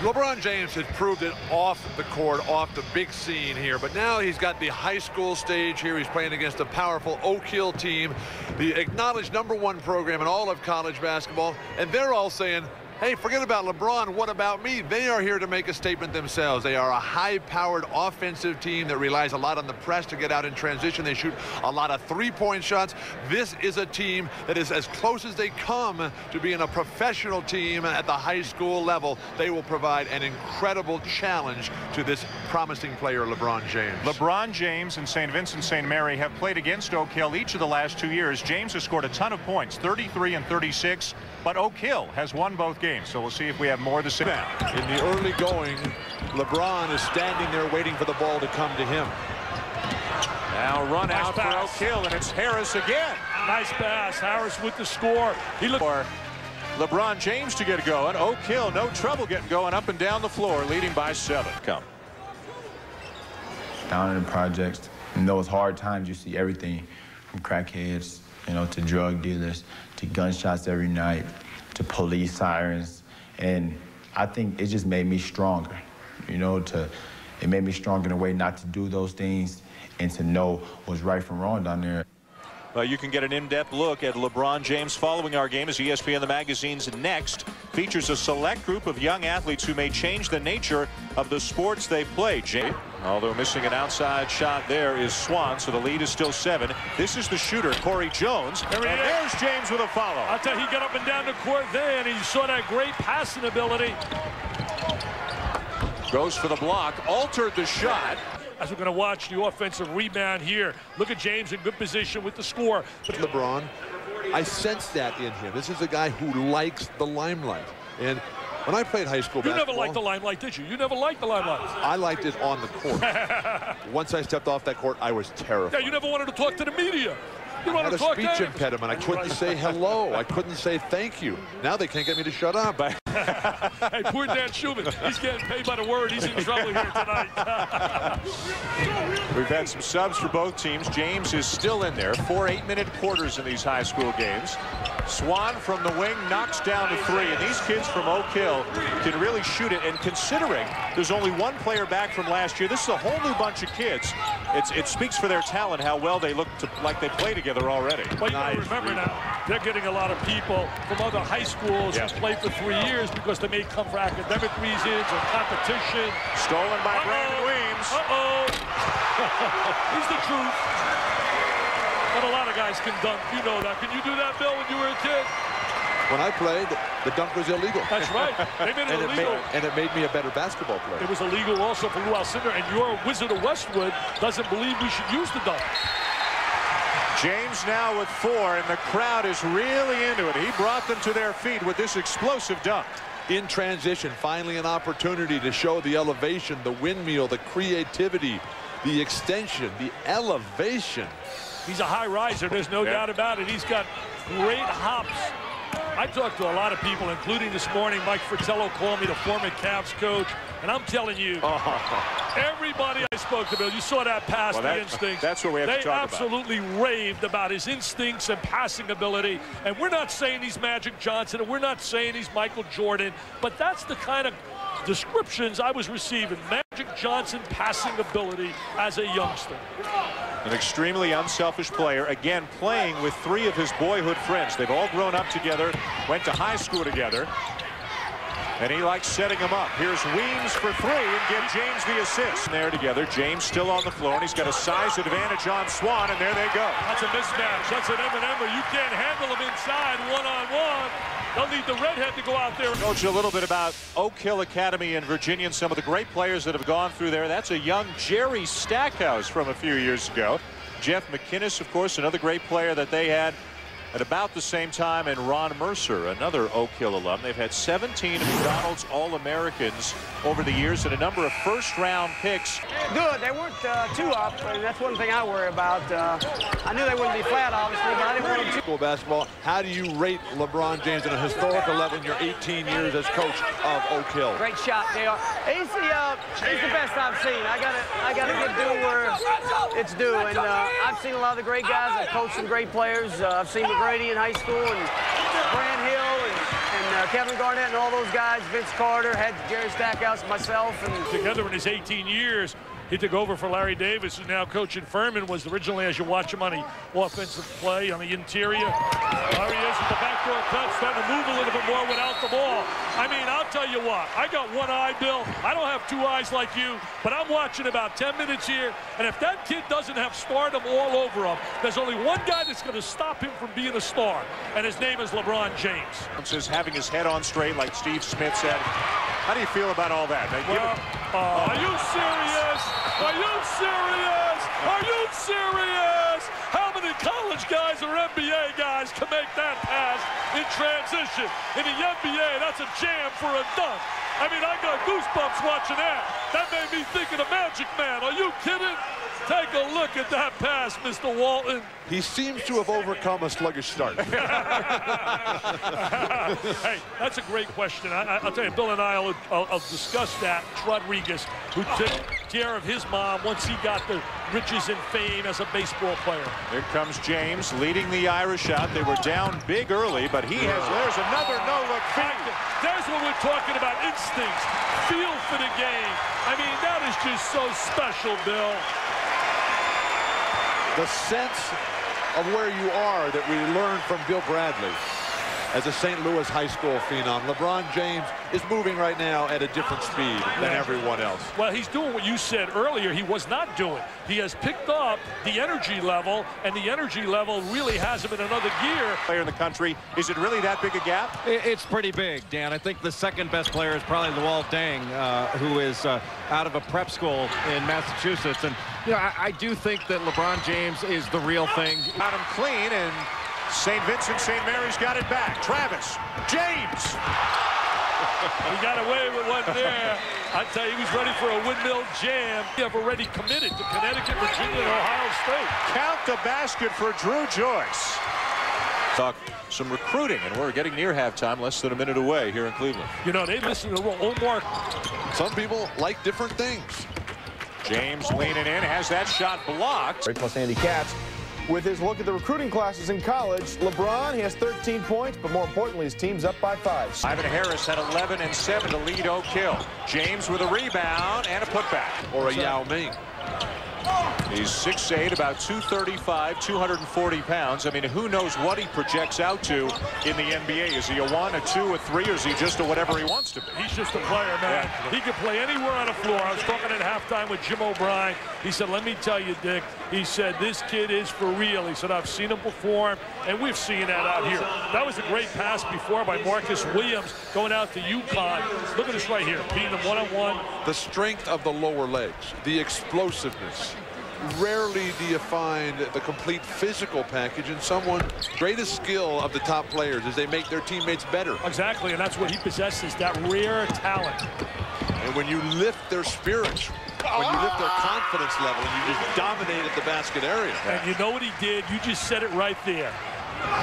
LeBron James has proved it off the court, off the big scene here, but now he's got the high school stage here. He's playing against a powerful Oak Hill team, the acknowledged #1 program in all of college basketball, and they're all saying, Hey, forget about LeBron. What about me? They are here to make a statement themselves. They are a high-powered offensive team that relies a lot on the press to get out in transition. They shoot a lot of three-point shots. This is a team that is as close as they come to being a professional team at the high school level. They will provide an incredible challenge to this promising player, LeBron James. LeBron James and St. Vincent St. Mary have played against Oak Hill each of the last 2 years. James has scored a ton of points, 33 and 36, but Oak Hill has won both games, so we'll see if we have more to say. In the early going, LeBron is standing there waiting for the ball to come to him. Now run Nice out pass. for Oak Hill, and it's Harris again. Nice pass. Harris with the score. He looked for LeBron James to get going. Oak Hill, no trouble getting going up and down the floor, leading by 7. Come. Down in the projects, in those hard times, you see everything from crackheads, you know, to drug dealers, to gunshots every night, to police sirens. And I think it just made me stronger, you know, it made me stronger in a way not to do those things and to know what's right from wrong down there. You can get an in-depth look at LeBron James following our game as ESPN The Magazine's Next features a select group of young athletes who may change the nature of the sports they play. Although missing an outside shot there is Swan, so the lead is still 7. This is the shooter, Corey Jones, and there's James with a follow. I'll tell you, he got up and down the court there, and he saw that great passing ability. Goes for the block, altered the shot. As we're going to watch the offensive rebound here. Look at James in good position with the score. But LeBron, I sense that in him. This is a guy who likes the limelight. And when I played high school basketball... You never liked the limelight, did you? You never liked the limelight. I liked it on the court. Once I stepped off that court, I was terrified. Yeah, you never wanted to talk to the media. You I had to a talk speech to impediment. I couldn't say hello. I couldn't say thank you. Now they can't get me to shut up. Hey, poor Dan Schumann. He's getting paid by the word. He's in trouble here tonight. We've had some subs for both teams. James is still in there. 4 8-minute quarters in these high school games. Swan from the wing knocks down to 3. And these kids from Oak Hill can really shoot it. And considering there's only one player back from last year, this is a whole new bunch of kids. It speaks for their talent how well they look like they play together already. Well, you gotta remember now, they're getting a lot of people from other high schools who played for 3 years because they may come for academic reasons or competition. Stolen by Brandon Weems. He's the truth. But a lot of guys can dunk. You know that. Can you do that, Bill, when you were a kid? When I played, the dunk was illegal. That's right. They made it illegal. And it made me a better basketball player. It was illegal also for Lou Alcindor, and your Wizard of Westwood doesn't believe we should use the dunk. James now with 4, and the crowd is really into it. He brought them to their feet with this explosive dunk. In transition, finally an opportunity to show the elevation, the windmill, the creativity, the extension, the elevation. He's a high riser, there's no doubt about it. He's got great hops. I talked to a lot of people, including this morning, Mike Fratello called me, the former Cavs coach, and I'm telling you, everybody I spoke to, Bill, you saw that pass, the instincts. That's what we have to talk about. They absolutely raved about his instincts and passing ability, and we're not saying he's Magic Johnson, and we're not saying he's Michael Jordan, but that's the kind of descriptions I was receiving. Magic Johnson passing ability as a youngster. An extremely unselfish player, again playing with 3 of his boyhood friends. They've all grown up together, went to high school together, and he likes setting them up. Here's Weems for 3 and give James the assist. There together, James still on the floor, and he's got a size advantage on Swan, and there they go. That's a mismatch. That's an M&M. You can't handle him inside one-on-one. They'll need the redhead to go out there. Coach, a little bit about Oak Hill Academy in Virginia and some of the great players that have gone through there. That's a young Jerry Stackhouse from a few years ago. Jeff McInnes, of course, another great player that they had at about the same time, and Ron Mercer, another Oak Hill alum. They've had 17 McDonald's All-Americans over the years and a number of first-round picks. Good. They weren't too up, and that's one thing I worry about. I knew they wouldn't be flat, obviously, but I didn't want them to. School basketball, how do you rate LeBron James at a historical level in your 18 years as coach of Oak Hill? Great shot, Dale. He's the best I've seen. I gotta give due where it's due, and I've seen a lot of the great guys. I've coached some great players. I've seen McGrady in high school, and Grant Hill, and Kevin Garnett, and all those guys. Vince Carter, had Jerry Stackhouse, myself, and together in his 18 years. He took over for Larry Davis, who's now coaching Furman, was originally, as you watch him on the offensive play, on the interior. There he is with the backdoor cut, starting to move a little bit more without the ball. I mean, I'll tell you what, I got one eye, Bill. I don't have two eyes like you, but I'm watching about 10 minutes here, and if that kid doesn't have stardom all over him, there's only one guy that's going to stop him from being a star, and his name is LeBron James. Says having his head on straight, like Steve Smith said. How do you feel about all that? Well, are you serious? Are you serious? Are you serious? How many college guys or NBA guys can make that pass in transition? In the NBA, that's a jam for a dunk. I mean, I got goosebumps watching that. That made me think of the Magic Man. Are you kidding? Take a look at that pass, Mr. Walton. He seems to have overcome a sluggish start. Hey, that's a great question. I'll tell you, Bill and I will discuss that. Rodriguez, who took care of his mom once he got the riches and fame as a baseball player. Here comes James leading the Irish out. They were down big early, but there's another no-look feed. There's what we're talking about, instincts, feel for the game. I mean, that is just so special, Bill. The sense of where you are that we learned from Bill Bradley as a St. Louis high school phenom. LeBron James is moving right now at a different speed than everyone else. Well, he's doing what you said earlier he was not doing. He has picked up the energy level, and the energy level really has him in another gear. Player in the country, is it really that big a gap? It's pretty big, Dan. I think the second best player is probably Luol Deng, who is out of a prep school in Massachusetts. And, you know, I do think that LeBron James is the real thing. Got him clean, and St. Vincent St. Mary's got it back. Travis James. He got away with one there. I tell you, he was ready for a windmill jam. He have already committed to Connecticut, Virginia, and Ohio State. Count the basket for Drew Joyce. Talk some recruiting, and we're getting near halftime, less than a minute away here in Cleveland. You know, they listen to Omar. Some people like different things. James leaning in, has that shot blocked. Plus Andy Katz. With his look at the recruiting classes in college, LeBron, he has 13 points, but more importantly, his team's up by 5. Ivan Harris had 11 and 7 to lead Oak Hill. James with a rebound and a putback. Or a Yao Ming. He's 6'8", about 235, 240 pounds. I mean, who knows what he projects out to in the NBA? Is he a 1, a 2, a 3, or is he just a whatever he wants to be? He's just a player, man. Yeah. He can play anywhere on the floor. I was talking at halftime with Jim O'Brien. He said, let me tell you, Dick, he said, this kid is for real. He said, I've seen him perform, and we've seen that out here. That was a great pass before by Marcus Williams going out to UConn. Look at this right here, beating him one-on-one. The strength of the lower legs, the explosiveness. Rarely do you find the complete physical package in someone. Greatest skill of the top players is they make their teammates better. Exactly, and that's what he possesses, that rare talent. And when you lift their spirits, when you lift their confidence level, and you just dominated the basket area. And you know what he did? You just said it right there.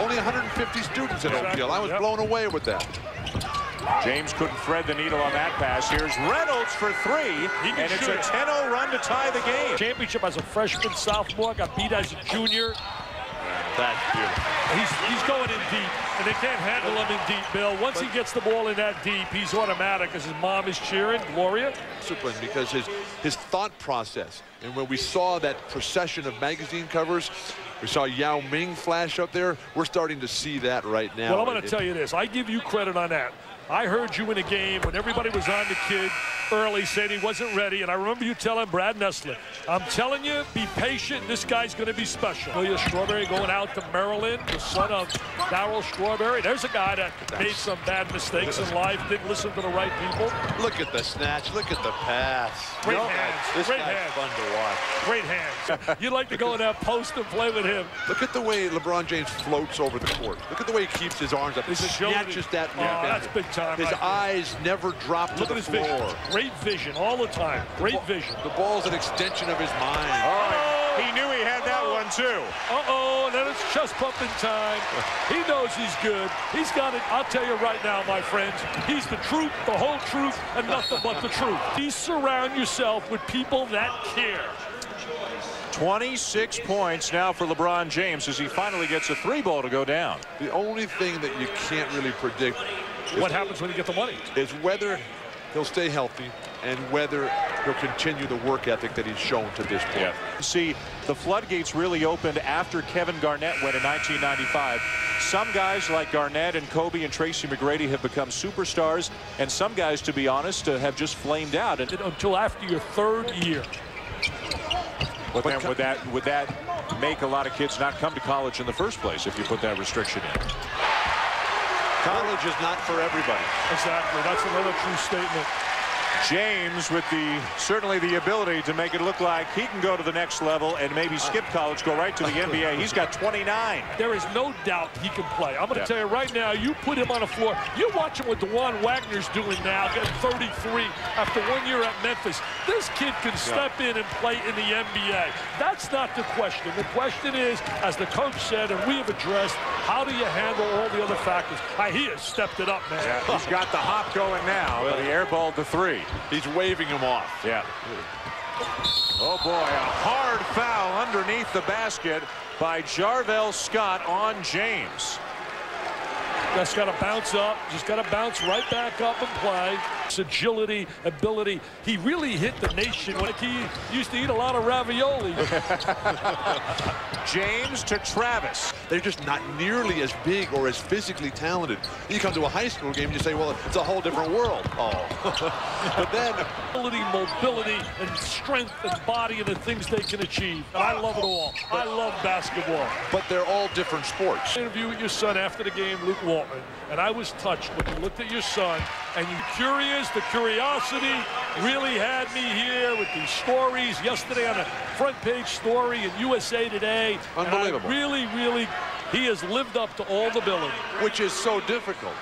Only 150 students at Oak Hill. I was blown away with that. James couldn't thread the needle on that pass. Here's Reynolds for 3, and it's a 10-0 run to tie the game. Championship as a freshman, sophomore, got beat as a junior. That's beautiful. He's going in deep, and they can't handle him in deep, Bill. Once he gets the ball in that deep, he's automatic because his mom is cheering. Gloria. Discipline, because his thought process, and when we saw that procession of magazine covers, we saw Yao Ming flash up there. We're starting to see that right now. Well, I'm going to tell you this. I give you credit on that. I heard you in a game when everybody was on the kid early saying he wasn't ready, and I remember you telling Brad Nessler, I'm telling you, be patient, this guy's going to be special. Ilya Strawberry going out to Maryland, the son of Darryl Strawberry. There's a guy that made some bad mistakes in life, didn't listen to the right people. Look at the snatch, look at the pass. Great hands. This Great guy's hands. fun to watch. Great hands. You'd like to go in that post and play with him. Look at the way LeBron James floats over the court. Look at the way he keeps his arms up. He snatches that rebound. That's big time. His eyes never drop to the floor. Vision. Great vision all the time. Great vision. The ball's an extension of his mind. Oh, he knew he had that one too. Uh-oh, and then it's chest pumping time. He knows he's good. He's got it. I'll tell you right now, my friends, he's the truth, the whole truth, and nothing but the truth. You surround yourself with people that care. 26 points now for LeBron James as he finally gets a 3-ball to go down. The only thing that you can't really predict what happens when you get the money is whether he'll stay healthy and whether he'll continue the work ethic that he's shown to this point. Yeah. See, the floodgates really opened after Kevin Garnett went in 1995. Some guys like Garnett and Kobe and Tracy McGrady have become superstars, and some guys, to be honest, have just flamed out. Until after your third year. But then would that make a lot of kids not come to college in the first place if you put that restriction in? College is not for everybody. Exactly. That's another true statement. James with certainly the ability to make it look like he can go to the next level and maybe skip college, go right to the NBA. He's got 29. There is no doubt he can play. I'm going to tell you right now, you put him on the floor. You watch him what DeJuan Wagner's doing now, getting 33 after 1 year at Memphis. This kid can step in and play in the NBA. That's not the question. The question is, as the coach said, and we have addressed, how do you handle all the other factors? He has stepped it up, man. Yeah, he's got the hop going now. The air ball to 3. He's waving him off. Yeah. Oh, boy, a hard foul underneath the basket by Jarvell Scott on James. Just got to bounce up. Just got to bounce right back up and play. His agility, ability. He really hit the nation when he used to eat a lot of ravioli. James to Travis. They're just not nearly as big or as physically talented. You come to a high school game and you say, well, it's a whole different world. Oh. But then ability, mobility, and strength and body and the things they can achieve. And I love it all. I love basketball. But they're all different sports. Interview with your son after the game, Luke Waltman, and I was touched when you looked at your son and you're curious. The curiosity really had me here with these stories yesterday on a front page story in USA Today. Unbelievable. Really, he has lived up to all the billing. Which is so difficult.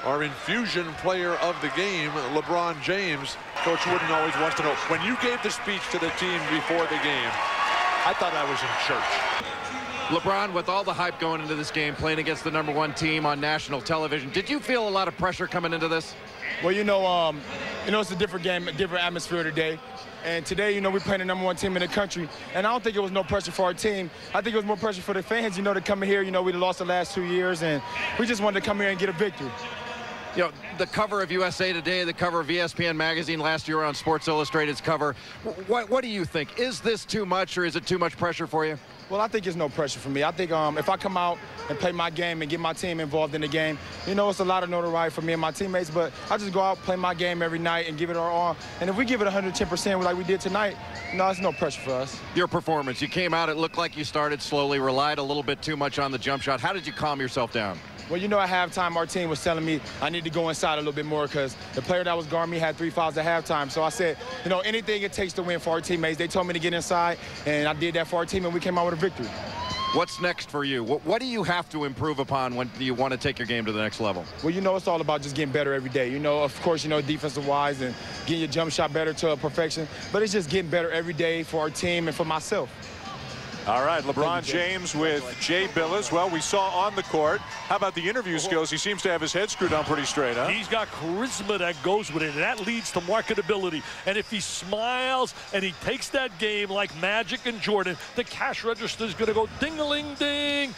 Our infusion player of the game, LeBron James. Coach Wooden always wants to know, when you gave the speech to the team before the game, I thought I was in church. LeBron, with all the hype going into this game, playing against the #1 team on national television, did you feel a lot of pressure coming into this? Well, it's a different game, a different atmosphere today. And today, we're playing the #1 team in the country. And I don't think it was no pressure for our team. I think it was more pressure for the fans, to come in here. We lost the last 2 years, and we just wanted to come here and get a victory. The cover of USA Today, the cover of ESPN magazine last year on Sports Illustrated's cover. What do you think? Is this too much, or is it too much pressure for you? Well, I think it's no pressure for me. I think if I come out and play my game and get my team involved in the game, it's a lot of notoriety for me and my teammates, but I just go out, play my game every night and give it our all. And if we give it 110% like we did tonight, it's no pressure for us. Your performance, you came out, it looked like you started slowly, relied a little bit too much on the jump shot. How did you calm yourself down? Well, at halftime, our team was telling me I need to go inside a little bit more because the player that was guarding me had 3 fouls at halftime. So I said, anything it takes to win for our teammates. They told me to get inside, and I did that for our team, and we came out with a victory. What's next for you? What do you have to improve upon when you want to take your game to the next level? Well, it's all about just getting better every day. Of course, defensive-wise and getting your jump shot better to perfection. But it's just getting better every day for our team and for myself. All right, LeBron James with Jay Billis. Well, we saw on the court. How about the interview skills? He seems to have his head screwed on pretty straight, huh? He's got charisma that goes with it, and that leads to marketability. And if he smiles and he takes that game like Magic and Jordan, the cash register is going to go ding-a-ling-ding.